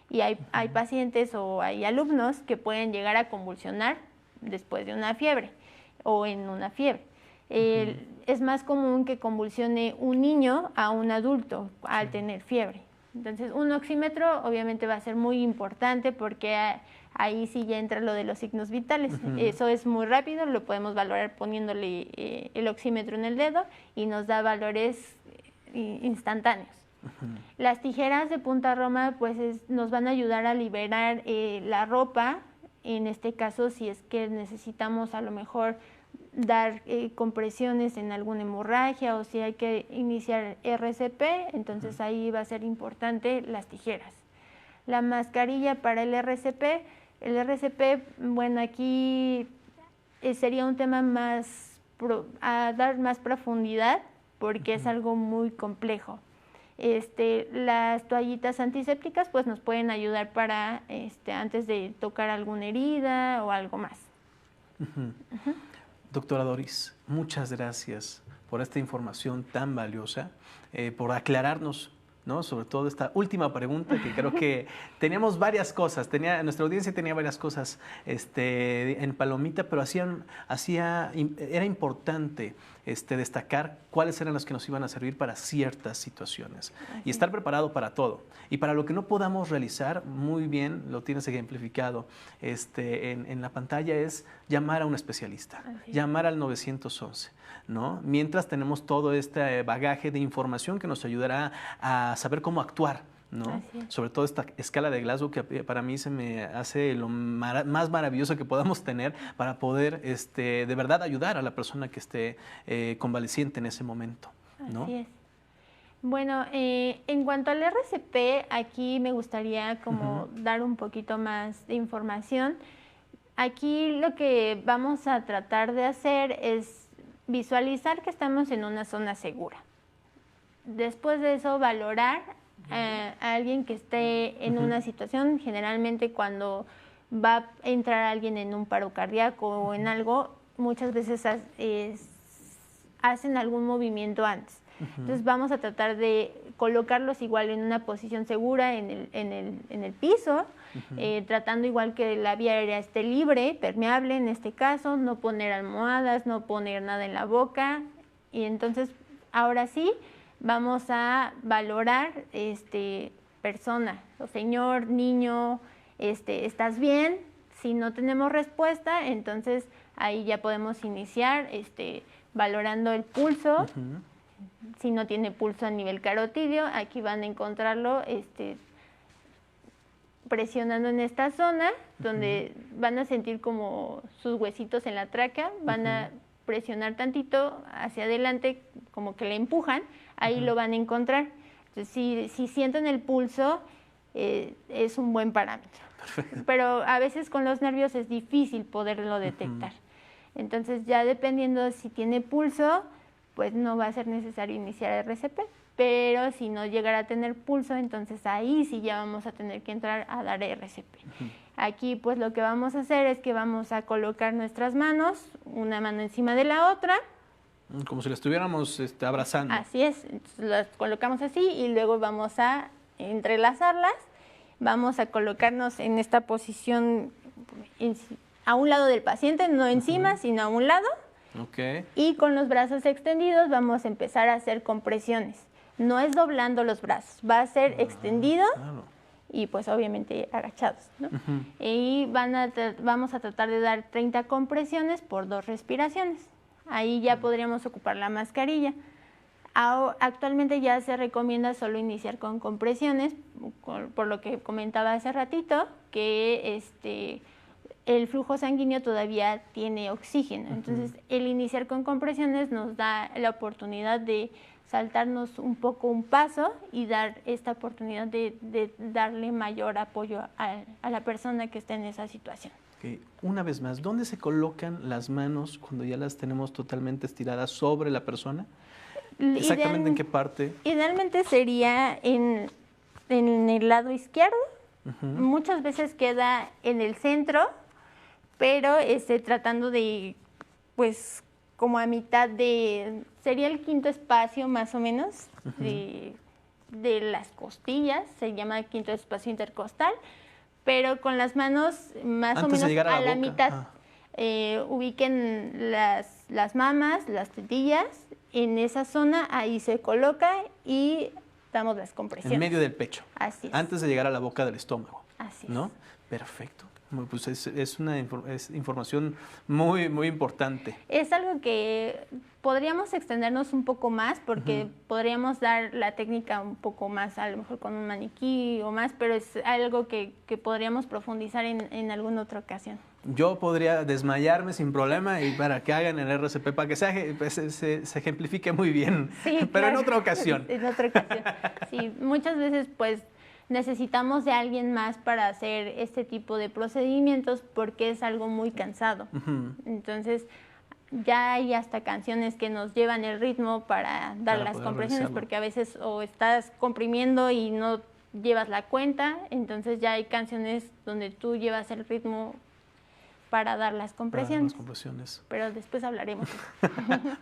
y hay pacientes o hay alumnos que pueden llegar a convulsionar después de una fiebre o en una fiebre. Es más común que convulsione un niño a un adulto al tener fiebre. Entonces, un oxímetro obviamente va a ser muy importante porque ahí sí ya entra lo de los signos vitales. Eso es muy rápido, lo podemos valorar poniéndole el oxímetro en el dedo y nos da valores instantáneos. Las tijeras de punta Roma pues nos van a ayudar a liberar la ropa, en este caso si es que necesitamos a lo mejor dar compresiones en alguna hemorragia o si hay que iniciar RCP, entonces ahí va a ser importante las tijeras. La mascarilla para el RCP, bueno, aquí sería un tema más a dar más profundidad porque es algo muy complejo. Las toallitas antisépticas pues nos pueden ayudar para antes de tocar alguna herida o algo más. Doctora Doris, muchas gracias por esta información tan valiosa, por aclararnos, ¿no? Sobre todo esta última pregunta, que creo que teníamos varias cosas, nuestra audiencia tenía varias cosas en palomita, pero era importante destacar cuáles eran las que nos iban a servir para ciertas situaciones y estar preparado para todo. Y para lo que no podamos realizar, muy bien, lo tienes ejemplificado en la pantalla, es llamar a un especialista, llamar al 911. ¿No? Mientras tenemos todo este bagaje de información que nos ayudará a saber cómo actuar, ¿no? Sobre todo esta escala de Glasgow que para mí se me hace lo más maravilloso que podamos tener para poder de verdad ayudar a la persona que esté convaleciente en ese momento, ¿no? Así es. Bueno, en cuanto al RCP, aquí me gustaría como dar un poquito más de información. Aquí lo que vamos a tratar de hacer es visualizar que estamos en una zona segura. Después de eso, valorar a alguien que esté en una situación. Generalmente cuando va a entrar alguien en un paro cardíaco o en algo, muchas veces hacen algún movimiento antes. Entonces vamos a tratar de colocarlos igual en una posición segura en el piso, tratando igual que la vía aérea esté libre, permeable en este caso, no poner almohadas, no poner nada en la boca. Y entonces ahora sí vamos a valorar persona, o señor, niño, ¿estás bien? Si no tenemos respuesta, entonces ahí ya podemos iniciar valorando el pulso. Si no tiene pulso a nivel carotidio, aquí van a encontrarlo presionando en esta zona, donde van a sentir como sus huesitos en la tráquea, van a presionar tantito hacia adelante, como que le empujan, ahí lo van a encontrar. Entonces, si sienten el pulso, es un buen parámetro. Perfecto. Pero a veces con los nervios es difícil poderlo detectar. Entonces, ya dependiendo si tiene pulso, pues no va a ser necesario iniciar RCP. pero si no llegara a tener pulso, entonces ahí sí ya vamos a tener que entrar a dar RCP. Aquí pues lo que vamos a hacer es que vamos a colocar nuestras manos, una mano encima de la otra. Como si la estuviéramos abrazando. Así es, entonces las colocamos así y luego vamos a entrelazarlas. Vamos a colocarnos en esta posición a un lado del paciente, no encima, sino a un lado. Okay. Y con los brazos extendidos vamos a empezar a hacer compresiones. No es doblando los brazos, va a ser extendido y pues obviamente agachados, ¿no? Y vamos a tratar de dar 30 compresiones por 2 respiraciones. Ahí ya podríamos ocupar la mascarilla. Actualmente ya se recomienda solo iniciar con compresiones, por lo que comentaba hace ratito, que el flujo sanguíneo todavía tiene oxígeno. Entonces, el iniciar con compresiones nos da la oportunidad de saltarnos un poco un paso y dar esta oportunidad de darle mayor apoyo a la persona que está en esa situación. Okay. Una vez más, ¿dónde se colocan las manos cuando ya las tenemos totalmente estiradas sobre la persona? ¿Exactamente en qué parte? Idealmente sería en el lado izquierdo. Muchas veces queda en el centro, pero tratando de, pues, como a mitad sería el quinto espacio más o menos de las costillas, se llama quinto espacio intercostal, pero con las manos más o menos a la mitad. Ubiquen las mamas, las tetillas, en esa zona, ahí se coloca y damos las compresiones. En medio del pecho. Así es. Antes de llegar a la boca del estómago. Así ¿no? es. Perfecto. Pues es una información muy, muy importante. Es algo que podríamos extendernos un poco más porque podríamos dar la técnica un poco más, a lo mejor con un maniquí o más, pero es algo que podríamos profundizar en alguna otra ocasión. Yo podría desmayarme sin problema y para que hagan el RCP, para que se ejemplifique muy bien, sí, pero claro. En otra ocasión. En otra ocasión. Sí, muchas veces pues necesitamos de alguien más para hacer este tipo de procedimientos porque es algo muy cansado. Entonces, ya hay hasta canciones que nos llevan el ritmo para dar las compresiones, porque a veces o estás comprimiendo y no llevas la cuenta, entonces ya hay canciones donde tú llevas el ritmo para dar las compresiones. Pero después hablaremos.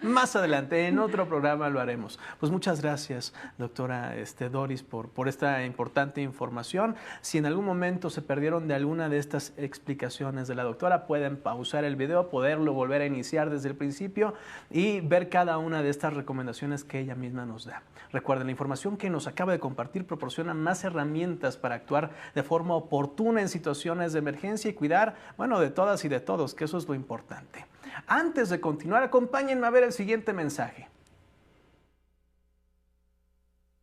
Más adelante, en otro programa lo haremos. Pues muchas gracias, doctora Doris, por esta importante información. Si en algún momento se perdieron de alguna de estas explicaciones de la doctora, pueden pausar el video, poderlo volver a iniciar desde el principio y ver cada una de estas recomendaciones que ella misma nos da. Recuerden, la información que nos acaba de compartir proporciona más herramientas para actuar de forma oportuna en situaciones de emergencia y cuidar, bueno, de todas y de todos, que eso es lo importante. Antes de continuar, acompáñenme a ver el siguiente mensaje.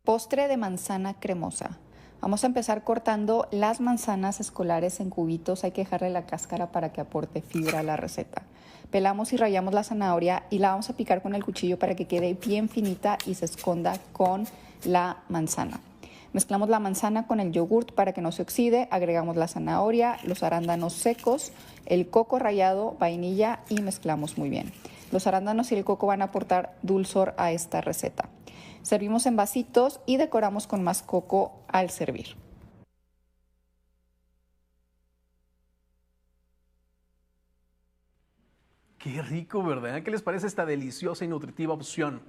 Postre de manzana cremosa. Vamos a empezar cortando las manzanas escolares en cubitos. Hay que dejarle la cáscara para que aporte fibra a la receta. Pelamos y rallamos la zanahoria y la vamos a picar con el cuchillo para que quede bien finita y se esconda con la manzana. Mezclamos la manzana con el yogurt para que no se oxide, agregamos la zanahoria, los arándanos secos, el coco rallado, vainilla y mezclamos muy bien. Los arándanos y el coco van a aportar dulzor a esta receta. Servimos en vasitos y decoramos con más coco al servir. Qué rico, ¿verdad? ¿Qué les parece esta deliciosa y nutritiva opción?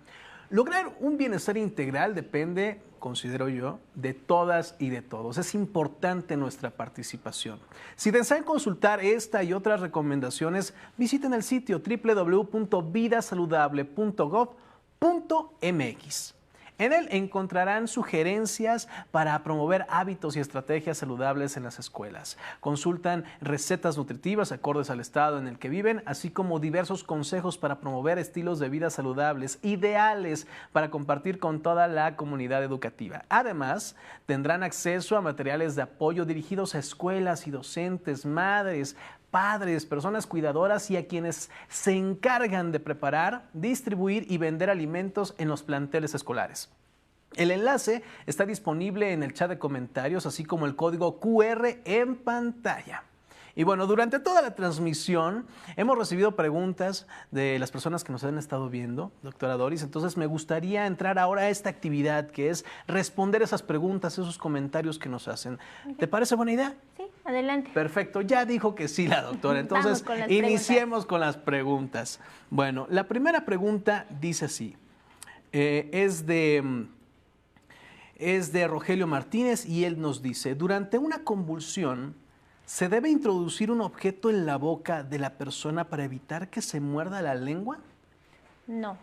Lograr un bienestar integral depende, considero yo, de todas y de todos. Es importante nuestra participación. Si desean consultar esta y otras recomendaciones, visiten el sitio www.vidasaludable.gov.mx. En él encontrarán sugerencias para promover hábitos y estrategias saludables en las escuelas. Consultan recetas nutritivas acordes al estado en el que viven, así como diversos consejos para promover estilos de vida saludables, ideales para compartir con toda la comunidad educativa. Además, tendrán acceso a materiales de apoyo dirigidos a escuelas y docentes, madres, padres, personas cuidadoras y a quienes se encargan de preparar, distribuir y vender alimentos en los planteles escolares. El enlace está disponible en el chat de comentarios, así como el código QR en pantalla. Y bueno, durante toda la transmisión hemos recibido preguntas de las personas que nos han estado viendo, doctora Doris. Entonces me gustaría entrar ahora a esta actividad que es responder esas preguntas, esos comentarios que nos hacen. Okay. ¿Te parece buena idea? Sí, adelante. Perfecto, ya dijo que sí la doctora. Entonces iniciemos con las preguntas. Bueno, la primera pregunta dice así. Es de Rogelio Martínez y él nos dice, durante una convulsión, ¿se debe introducir un objeto en la boca de la persona para evitar que se muerda la lengua? No,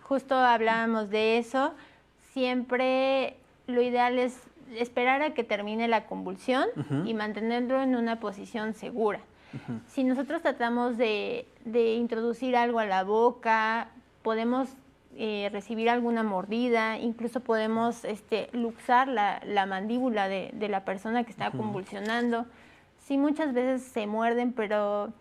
justo hablábamos de eso. Siempre lo ideal es esperar a que termine la convulsión y mantenerlo en una posición segura. Si nosotros tratamos de introducir algo a la boca, podemos recibir alguna mordida, incluso podemos luxar la mandíbula de la persona que está convulsionando. Sí, muchas veces se muerden, pero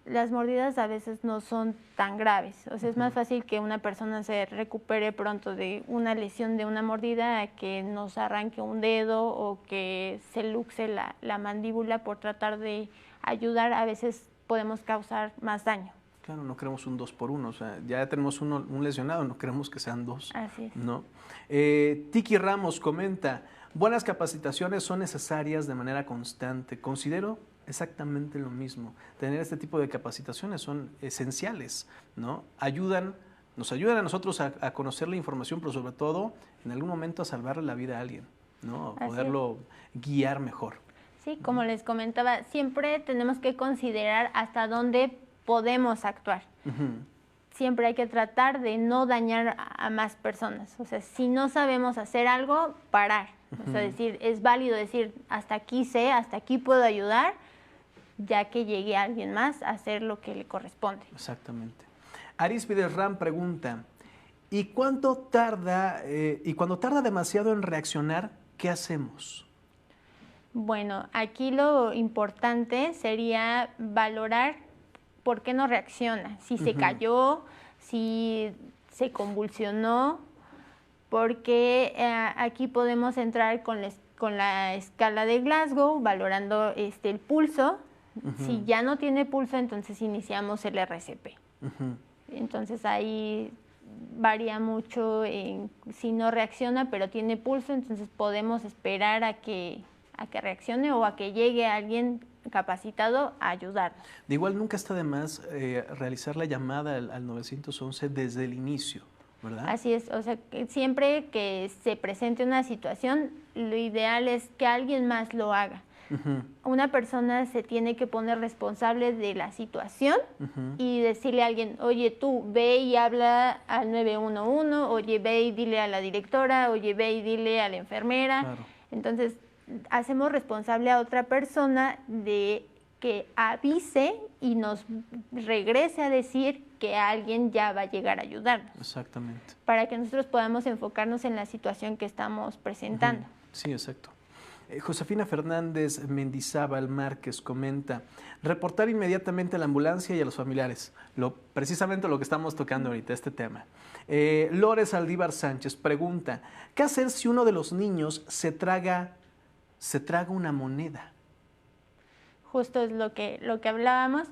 las mordidas a veces no son tan graves. O sea, es más fácil que una persona se recupere pronto de una lesión de una mordida a que nos arranque un dedo o que se luxe la mandíbula por tratar de ayudar. A veces podemos causar más daño. Claro, no queremos un 2 por 1, o sea, ya tenemos un lesionado, no queremos que sean 2. Así es. ¿No? Tiki Ramos comenta, buenas capacitaciones son necesarias de manera constante. Considero exactamente lo mismo. Tener este tipo de capacitaciones son esenciales, ¿no? Nos ayudan a nosotros a conocer la información, pero sobre todo, en algún momento, a salvarle la vida a alguien, ¿no? A poderlo guiar mejor. Sí, como les comentaba, siempre tenemos que considerar hasta dónde podemos actuar. Siempre hay que tratar de no dañar a más personas. O sea, si no sabemos hacer algo, parar. O sea, es válido decir, hasta aquí sé, hasta aquí puedo ayudar, ya que llegue alguien más a hacer lo que le corresponde. Exactamente. Aríspides Ram pregunta, ¿y cuánto tarda, y cuando tarda demasiado en reaccionar, qué hacemos? Bueno, aquí lo importante sería valorar por qué no reacciona, si se cayó, si se convulsionó, porque aquí podemos entrar con la escala de Glasgow, valorando el pulso. Si ya no tiene pulso, entonces iniciamos el RCP. Entonces ahí varía mucho si no reacciona, pero tiene pulso, entonces podemos esperar a que reaccione o a que llegue alguien capacitado a ayudarnos. De igual nunca está de más realizar la llamada al 911 desde el inicio, ¿verdad? Así es, o sea, que siempre que se presente una situación, lo ideal es que alguien más lo haga. Una persona se tiene que poner responsable de la situación y decirle a alguien, oye, tú ve y habla al 911, oye, ve y dile a la directora, oye, ve y dile a la enfermera. Claro. Entonces, hacemos responsable a otra persona de que avise y nos regrese a decir que alguien ya va a llegar a ayudarnos. Exactamente. Para que nosotros podamos enfocarnos en la situación que estamos presentando. Sí, exacto. Josefina Fernández Mendizábal Márquez comenta, reportar inmediatamente a la ambulancia y a los familiares, precisamente lo que estamos tocando ahorita, este tema. Lores Aldívar Sánchez pregunta, ¿qué hacer si uno de los niños se traga una moneda? Justo es lo que hablábamos.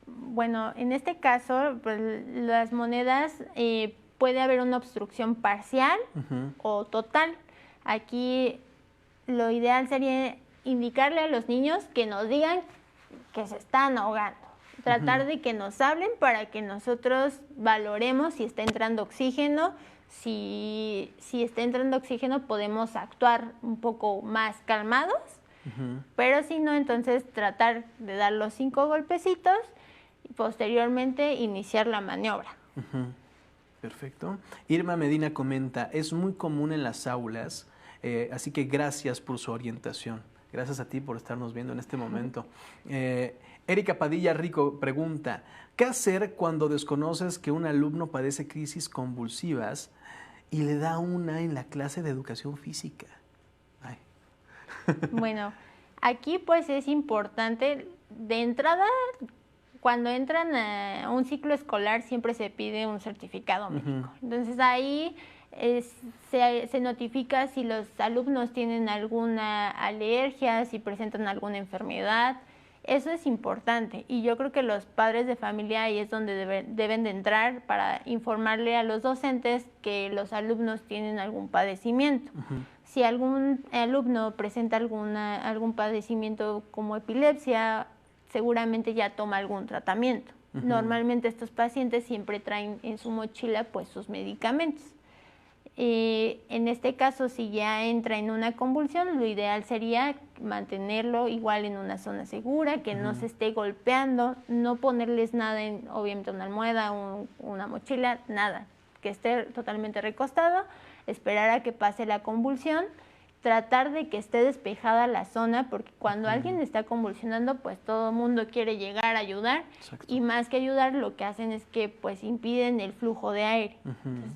Bueno, en este caso, pues, las monedas puede haber una obstrucción parcial o total. Aquí lo ideal sería indicarle a los niños que nos digan que se están ahogando. Tratar de que nos hablen para que nosotros valoremos si está entrando oxígeno. Si está entrando oxígeno, podemos actuar un poco más calmados. Pero si no, entonces tratar de dar los 5 golpecitos y posteriormente iniciar la maniobra. Perfecto. Irma Medina comenta, es muy común en las aulas, así que gracias por su orientación. Gracias a ti por estarnos viendo en este momento. Erika Padilla Rico pregunta, ¿qué hacer cuando desconoces que un alumno padece crisis convulsivas y le da una en la clase de educación física? Ay. Bueno, aquí pues es importante, de entrada, cuando entran a un ciclo escolar siempre se pide un certificado médico. Entonces ahí se notifica si los alumnos tienen alguna alergia, si presentan alguna enfermedad. Eso es importante y yo creo que los padres de familia ahí es donde deben de entrar para informarle a los docentes que los alumnos tienen algún padecimiento. Si algún alumno presenta algún padecimiento como epilepsia, seguramente ya toma algún tratamiento. Normalmente estos pacientes siempre traen en su mochila pues sus medicamentos. En este caso, si ya entra en una convulsión, lo ideal sería mantenerlo igual en una zona segura, que no se esté golpeando, no ponerles nada en, obviamente, una almohada, una mochila, nada, que esté totalmente recostado, esperar a que pase la convulsión, tratar de que esté despejada la zona, porque cuando alguien está convulsionando, pues todo el mundo quiere llegar a ayudar. Exacto. Y más que ayudar, lo que hacen es que pues impiden el flujo de aire. Entonces,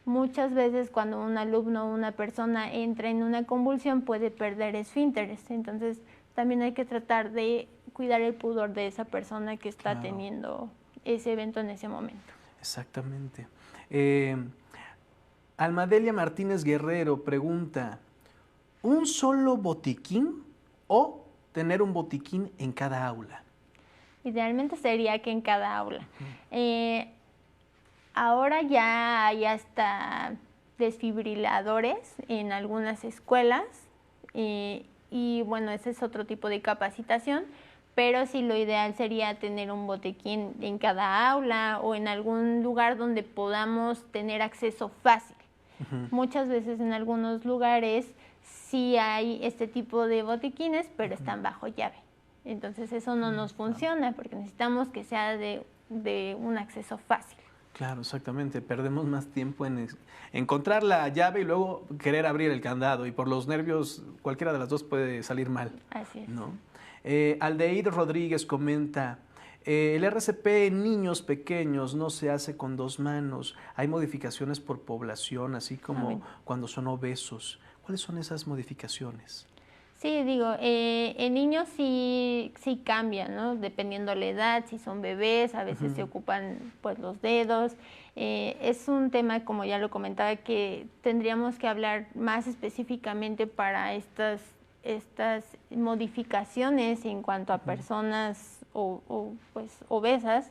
muchas veces cuando un alumno o una persona entra en una convulsión puede perder esfínteres, entonces también hay que tratar de cuidar el pudor de esa persona que está teniendo ese evento en ese momento. Exactamente. Almadelia Martínez Guerrero pregunta, ¿un solo botiquín o tener un botiquín en cada aula? Idealmente sería que en cada aula. Ahora ya hay hasta desfibriladores en algunas escuelas y bueno, ese es otro tipo de capacitación, pero sí lo ideal sería tener un botiquín en cada aula o en algún lugar donde podamos tener acceso fácil. Muchas veces en algunos lugares sí hay este tipo de botiquines, pero están bajo llave. Entonces eso no nos funciona porque necesitamos que sea de un acceso fácil. Claro, exactamente. Perdemos más tiempo en encontrar la llave y luego querer abrir el candado. Y por los nervios, cualquiera de las dos puede salir mal. Así es. ¿No? Aldeir Rodríguez comenta, el RCP en niños pequeños no se hace con 2 manos. Hay modificaciones por población, así como cuando son obesos. ¿Cuáles son esas modificaciones? Sí, digo, en niños sí cambian, ¿no? Dependiendo la edad, si son bebés, a veces se ocupan pues los dedos. Es un tema, como ya lo comentaba, que tendríamos que hablar más específicamente para estas modificaciones en cuanto a personas pues obesas.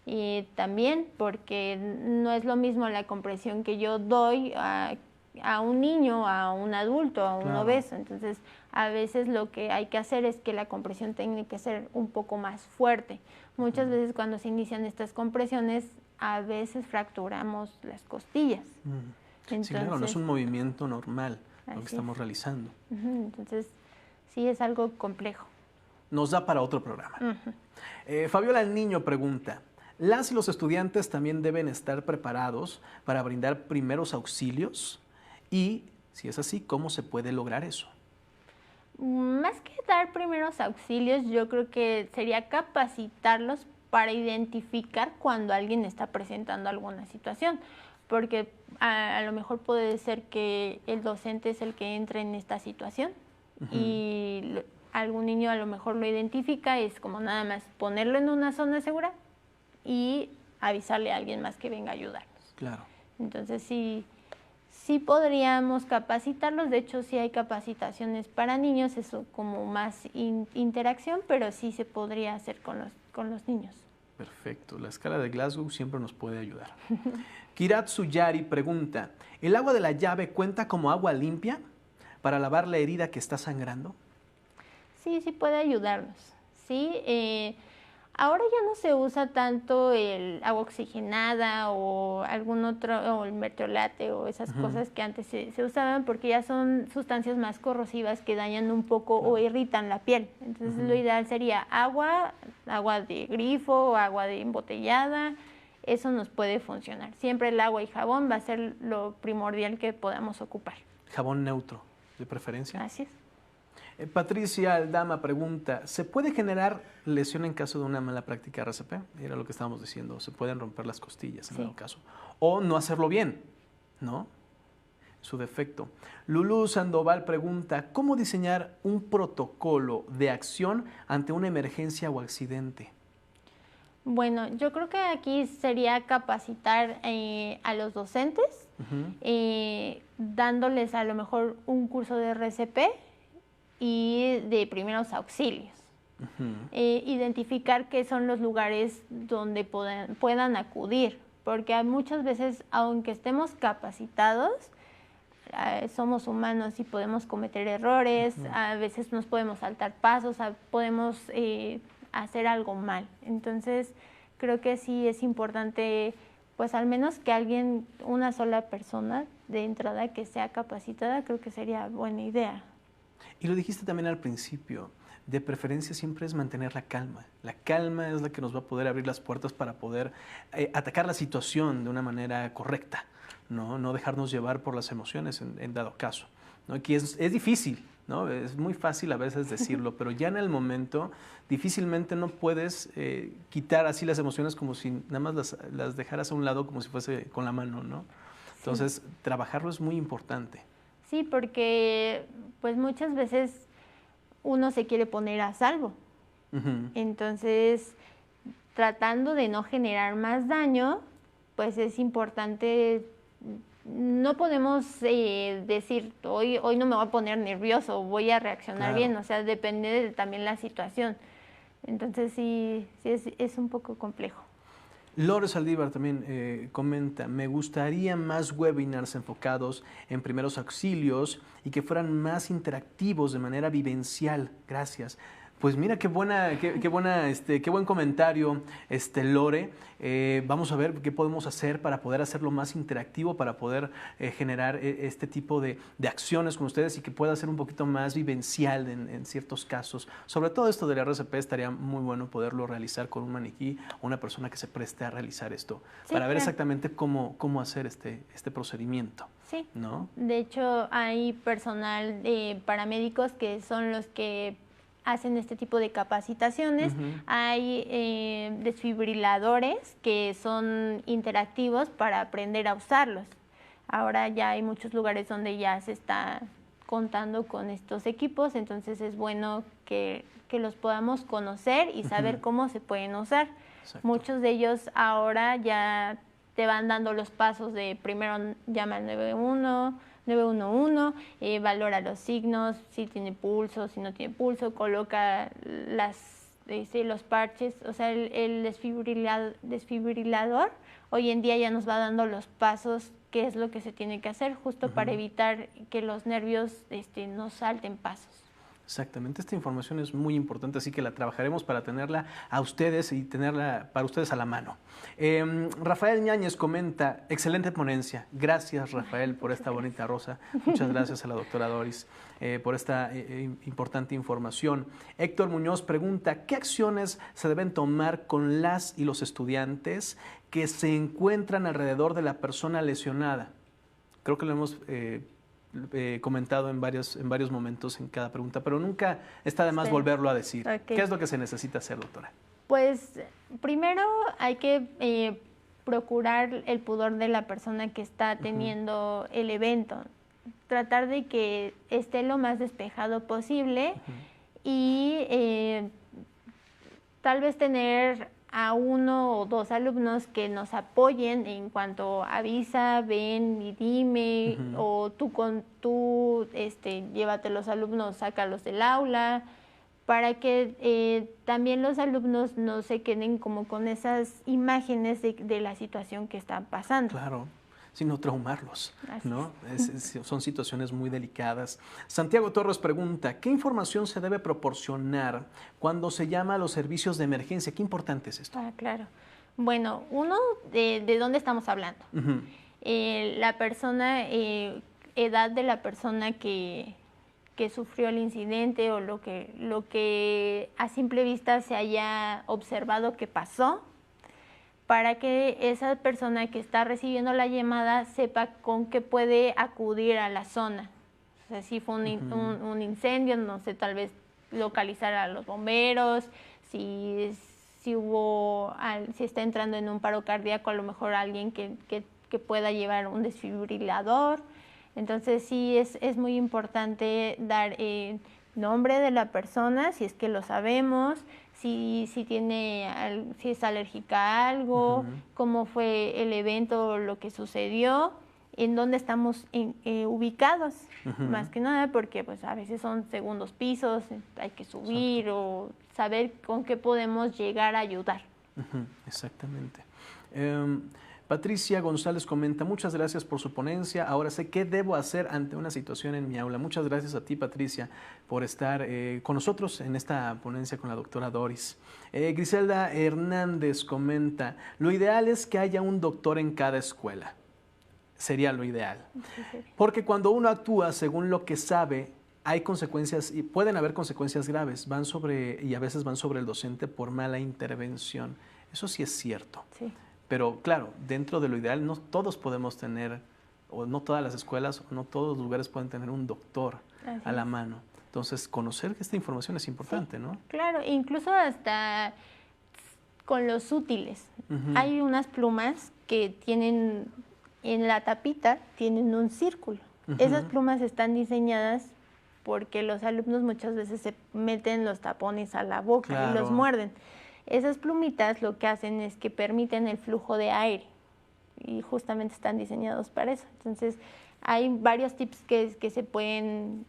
Y también porque no es lo mismo la compresión que yo doy a un niño, a un adulto, a un obeso. Entonces, a veces lo que hay que hacer es que la compresión tiene que ser un poco más fuerte. Muchas veces cuando se inician estas compresiones, a veces fracturamos las costillas. Entonces, sí, claro, no es un movimiento normal lo que estamos realizando. Entonces, sí es algo complejo. Nos da para otro programa. Fabiola el Niño pregunta, ¿las y los estudiantes también deben estar preparados para brindar primeros auxilios? Y, si es así, ¿cómo se puede lograr eso? Más que dar primeros auxilios, yo creo que sería capacitarlos para identificar cuando alguien está presentando alguna situación, porque a lo mejor puede ser que el docente es el que entre en esta situación y algún niño a lo mejor lo identifica, es como nada más ponerlo en una zona segura y avisarle a alguien más que venga a ayudarnos. Claro. Entonces sí podríamos capacitarlos, de hecho sí hay capacitaciones para niños, eso como más interacción, pero sí se podría hacer con los niños. Perfecto, la escala de Glasgow siempre nos puede ayudar. Kirat Suyari pregunta, ¿el agua de la llave cuenta como agua limpia para lavar la herida que está sangrando? Sí puede ayudarnos, sí. Ahora ya no se usa tanto el agua oxigenada o algún otro, o el mertiolate o esas cosas que antes se usaban porque ya son sustancias más corrosivas que dañan un poco o irritan la piel. Entonces lo ideal sería agua de grifo o agua de embotellada, eso nos puede funcionar. Siempre el agua y jabón va a ser lo primordial que podamos ocupar. Jabón neutro, de preferencia. Así es. Patricia Aldama pregunta, ¿se puede generar lesión en caso de una mala práctica RCP? Era lo que estábamos diciendo, se pueden romper las costillas en dado caso. O no hacerlo bien, ¿no? Su defecto. Lulú Sandoval pregunta, ¿cómo diseñar un protocolo de acción ante una emergencia o accidente? Bueno, yo creo que aquí sería capacitar a los docentes, dándoles a lo mejor un curso de RCP y de primeros auxilios. identificar qué son los lugares donde puedan acudir, porque muchas veces, aunque estemos capacitados, somos humanos y podemos cometer errores, a veces nos podemos saltar pasos, podemos hacer algo mal. Entonces, creo que sí es importante, pues al menos que alguien, una sola persona de entrada que sea capacitada, creo que sería buena idea. Y lo dijiste también al principio, de preferencia siempre es mantener la calma. La calma es la que nos va a poder abrir las puertas para poder atacar la situación de una manera correcta, no dejarnos llevar por las emociones en dado caso, ¿no? Que es difícil, ¿no? Es muy fácil a veces decirlo, pero ya en el momento difícilmente no puedes quitar así las emociones como si nada más las dejaras a un lado como si fuese con la mano, ¿no? Entonces, sí, trabajarlo es muy importante. Sí, porque pues muchas veces uno se quiere poner a salvo. Entonces, tratando de no generar más daño, pues es importante, no podemos decir, hoy no me voy a poner nervioso, voy a reaccionar bien, o sea, depende de también la situación. Entonces, sí es un poco complejo. Lore Saldívar también comenta, me gustaría más webinars enfocados en primeros auxilios y que fueran más interactivos de manera vivencial. Gracias. Pues mira, qué buen comentario, Lore. Vamos a ver qué podemos hacer para poder hacerlo más interactivo, para poder generar este tipo de acciones con ustedes y que pueda ser un poquito más vivencial en ciertos casos. Sobre todo esto del RCP estaría muy bueno poderlo realizar con un maniquí o una persona que se preste a realizar esto, sí, para ver exactamente cómo hacer este procedimiento. Sí, ¿no? De hecho hay personal de paramédicos que son los que hacen este tipo de capacitaciones. Hay desfibriladores que son interactivos para aprender a usarlos. Ahora ya hay muchos lugares donde ya se está contando con estos equipos, entonces es bueno que los podamos conocer y saber cómo se pueden usar. Exacto. Muchos de ellos ahora ya te van dando los pasos de primero llama al 911, valora los signos, si tiene pulso, si no tiene pulso, coloca los parches, o sea, el desfibrilador hoy en día ya nos va dando los pasos, qué es lo que se tiene que hacer, justo para evitar que los nervios nos salten pasos. Exactamente, esta información es muy importante, así que la trabajaremos para tenerla a ustedes y tenerla para ustedes a la mano. Rafael Ñáñez comenta, excelente ponencia. Gracias, Rafael, por esta bonita rosa. Muchas gracias a la doctora Doris por esta importante información. Héctor Muñoz pregunta, ¿qué acciones se deben tomar con las y los estudiantes que se encuentran alrededor de la persona lesionada? Creo que lo hemos comentado en varios momentos en cada pregunta, pero nunca está de más volverlo a decir. Okay. ¿Qué es lo que se necesita hacer, doctora? Pues primero hay que procurar el pudor de la persona que está teniendo el evento, tratar de que esté lo más despejado posible y tal vez tener a 1 o 2 alumnos que nos apoyen en cuanto avisa, ven y dime, o tú llévate los alumnos, sácalos del aula, para que también los alumnos no se queden como con esas imágenes de la situación que están pasando. Claro, sino traumarlos, ¿no? Son situaciones muy delicadas. Santiago Torres pregunta, ¿qué información se debe proporcionar cuando se llama a los servicios de emergencia? Qué importante es esto. Claro. Bueno, uno, ¿de dónde estamos hablando? La persona, edad de la persona que sufrió el incidente o lo que a simple vista se haya observado que pasó, para que esa persona que está recibiendo la llamada sepa con qué puede acudir a la zona. O sea, si fue un incendio, no sé, tal vez localizar a los bomberos, si está entrando en un paro cardíaco, a lo mejor alguien que pueda llevar un desfibrilador. Entonces sí es muy importante dar nombre de la persona, si es que lo sabemos, si es alérgica a algo, cómo fue el evento, lo que sucedió, en dónde estamos ubicados, más que nada porque pues a veces son segundos pisos, hay que subir o saber con qué podemos llegar a ayudar. Exactamente. Patricia González comenta, muchas gracias por su ponencia, ahora sé qué debo hacer ante una situación en mi aula. Muchas gracias a ti, Patricia, por estar con nosotros en esta ponencia con la doctora Doris. Griselda Hernández comenta, lo ideal es que haya un doctor en cada escuela. Sería lo ideal. Porque cuando uno actúa según lo que sabe, hay consecuencias y pueden haber consecuencias graves, y a veces van sobre el docente por mala intervención. Eso sí es cierto. Sí. Pero claro, dentro de lo ideal no todos podemos tener, o no todas las escuelas, o no todos los lugares pueden tener un doctor a la mano. Entonces, conocer esta información es importante, ¿no? Claro, incluso hasta con los útiles. Hay unas plumas que tienen, en la tapita, tienen un círculo. Esas plumas están diseñadas porque los alumnos muchas veces se meten los tapones a la boca y los muerden. Esas plumitas lo que hacen es que permiten el flujo de aire y justamente están diseñados para eso. Entonces, hay varios tips que se pueden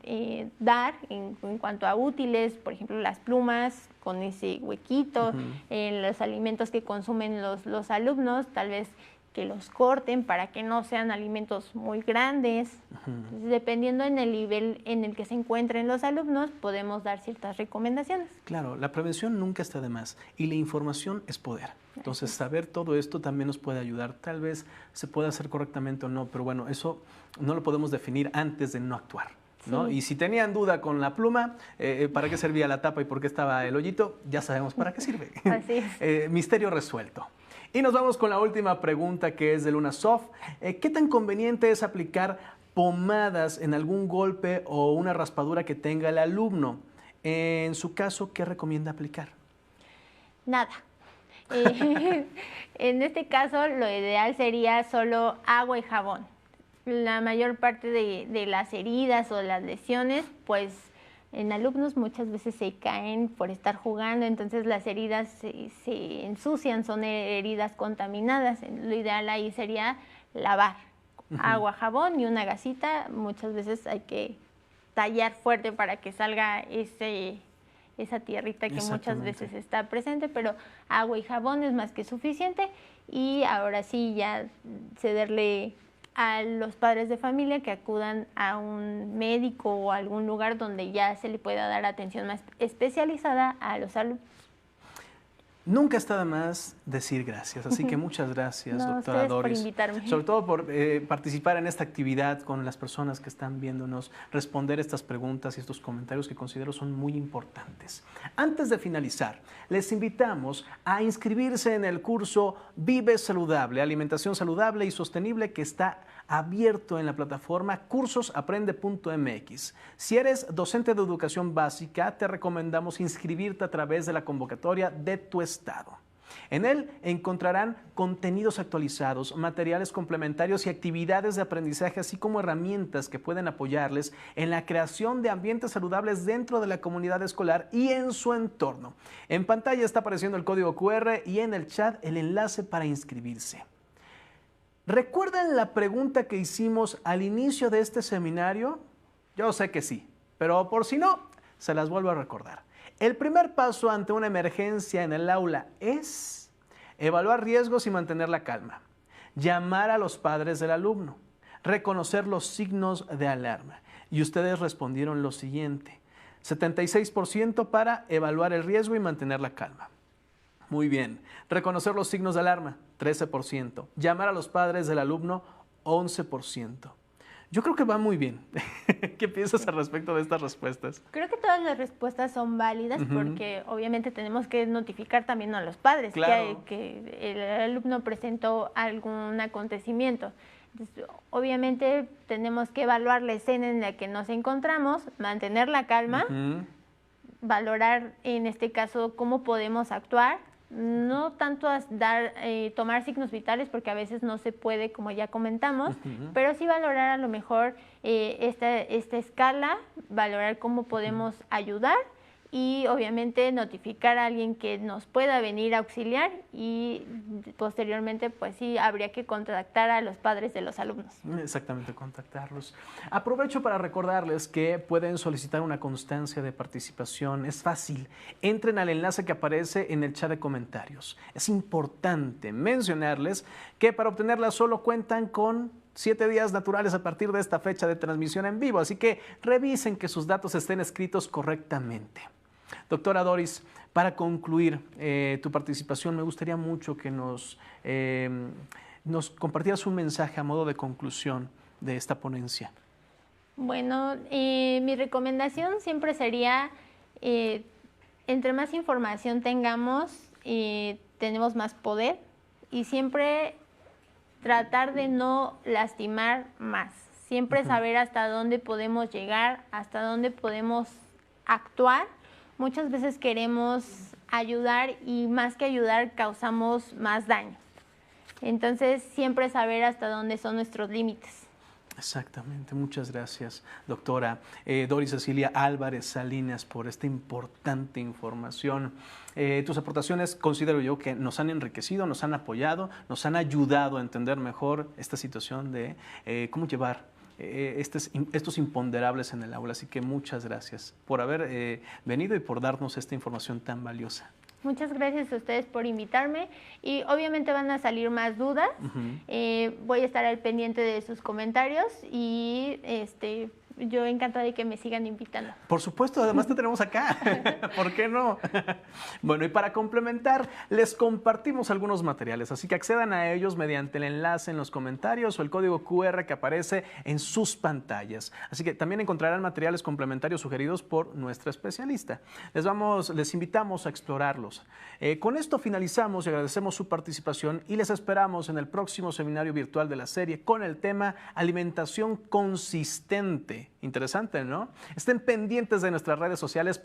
dar en cuanto a útiles, por ejemplo, las plumas con ese huequito, los alimentos que consumen los alumnos, tal vez que los corten para que no sean alimentos muy grandes. Entonces, dependiendo en el nivel en el que se encuentren los alumnos, podemos dar ciertas recomendaciones. Claro, la prevención nunca está de más y la información es poder. Entonces, saber todo esto también nos puede ayudar. Tal vez se pueda hacer correctamente o no, pero bueno, eso no lo podemos definir antes de no actuar, ¿no? Sí. Y si tenían duda con la pluma, para qué servía la tapa y por qué estaba el hoyito, ya sabemos para qué sirve. Así es. Misterio resuelto. Y nos vamos con la última pregunta, que es de Luna Soft. ¿Qué tan conveniente es aplicar pomadas en algún golpe o una raspadura que tenga el alumno? En su caso, ¿qué recomienda aplicar? Nada. En este caso, lo ideal sería solo agua y jabón. La mayor parte de las heridas o las lesiones, pues en alumnos muchas veces se caen por estar jugando, entonces las heridas se ensucian, son heridas contaminadas. Lo ideal ahí sería lavar. Agua, jabón y una gasita. Muchas veces hay que tallar fuerte para que salga esa tierrita que muchas veces está presente, pero agua y jabón es más que suficiente. Y ahora sí ya cederle a los padres de familia que acudan a un médico o a algún lugar donde ya se le pueda dar atención más especializada a los alumnos. Nunca está de más decir gracias, así que muchas gracias, doctora Doris, por invitarme. Sobre todo por participar en esta actividad con las personas que están viéndonos, responder estas preguntas y estos comentarios que considero son muy importantes. Antes de finalizar, les invitamos a inscribirse en el curso Vive Saludable, Alimentación Saludable y Sostenible, que está abierto en la plataforma cursosaprende.mx. Si eres docente de educación básica, te recomendamos inscribirte a través de la convocatoria de tu estado. En él encontrarán contenidos actualizados, materiales complementarios y actividades de aprendizaje, así como herramientas que pueden apoyarles en la creación de ambientes saludables dentro de la comunidad escolar y en su entorno. En pantalla está apareciendo el código QR y en el chat el enlace para inscribirse. ¿Recuerdan la pregunta que hicimos al inicio de este seminario? Yo sé que sí, pero por si no, se las vuelvo a recordar. El primer paso ante una emergencia en el aula es evaluar riesgos y mantener la calma, llamar a los padres del alumno, reconocer los signos de alarma. Y ustedes respondieron lo siguiente: 76% para evaluar el riesgo y mantener la calma. Muy bien. Reconocer los signos de alarma, 13%. Llamar a los padres del alumno, 11%. Yo creo que va muy bien. ¿Qué piensas al respecto de estas respuestas? Creo que todas las respuestas son válidas porque obviamente tenemos que notificar también a los padres que el alumno presentó algún acontecimiento. Entonces, obviamente tenemos que evaluar la escena en la que nos encontramos, mantener la calma, valorar en este caso cómo podemos actuar. No tanto tomar signos vitales porque a veces no se puede, como ya comentamos, pero sí valorar a lo mejor esta escala, valorar cómo podemos ayudar y obviamente notificar a alguien que nos pueda venir a auxiliar y posteriormente pues sí habría que contactar a los padres de los alumnos. Exactamente, contactarlos. Aprovecho para recordarles que pueden solicitar una constancia de participación. Es fácil. Entren al enlace que aparece en el chat de comentarios. Es importante mencionarles que para obtenerla solo cuentan con 7 días naturales a partir de esta fecha de transmisión en vivo, así que revisen que sus datos estén escritos correctamente. Doctora Doris, para concluir tu participación, me gustaría mucho que nos compartieras un mensaje a modo de conclusión de esta ponencia. Bueno, mi recomendación siempre sería, entre más información tengamos, tenemos más poder y siempre tratar de no lastimar más. Siempre saber hasta dónde podemos llegar, hasta dónde podemos actuar. Muchas veces queremos ayudar y más que ayudar causamos más daño. Entonces, siempre saber hasta dónde son nuestros límites. Exactamente, muchas gracias, doctora Doris Cecilia Álvarez Salinas, por esta importante información. Tus aportaciones considero yo que nos han enriquecido, nos han apoyado, nos han ayudado a entender mejor esta situación de cómo llevar estos imponderables en el aula. Así que muchas gracias por haber venido y por darnos esta información tan valiosa. Muchas gracias a ustedes por invitarme y obviamente van a salir más dudas. Voy a estar al pendiente de sus comentarios y yo encantada de que me sigan invitando. Por supuesto, además te tenemos acá. ¿Por qué no? Bueno, y para complementar, les compartimos algunos materiales, así que accedan a ellos mediante el enlace en los comentarios o el código QR que aparece en sus pantallas. Así que también encontrarán materiales complementarios sugeridos por nuestra especialista. Les invitamos a explorarlos. Con esto finalizamos y agradecemos su participación y les esperamos en el próximo seminario virtual de la serie con el tema Alimentación Consistente. Interesante, ¿no? Estén pendientes de nuestras redes sociales.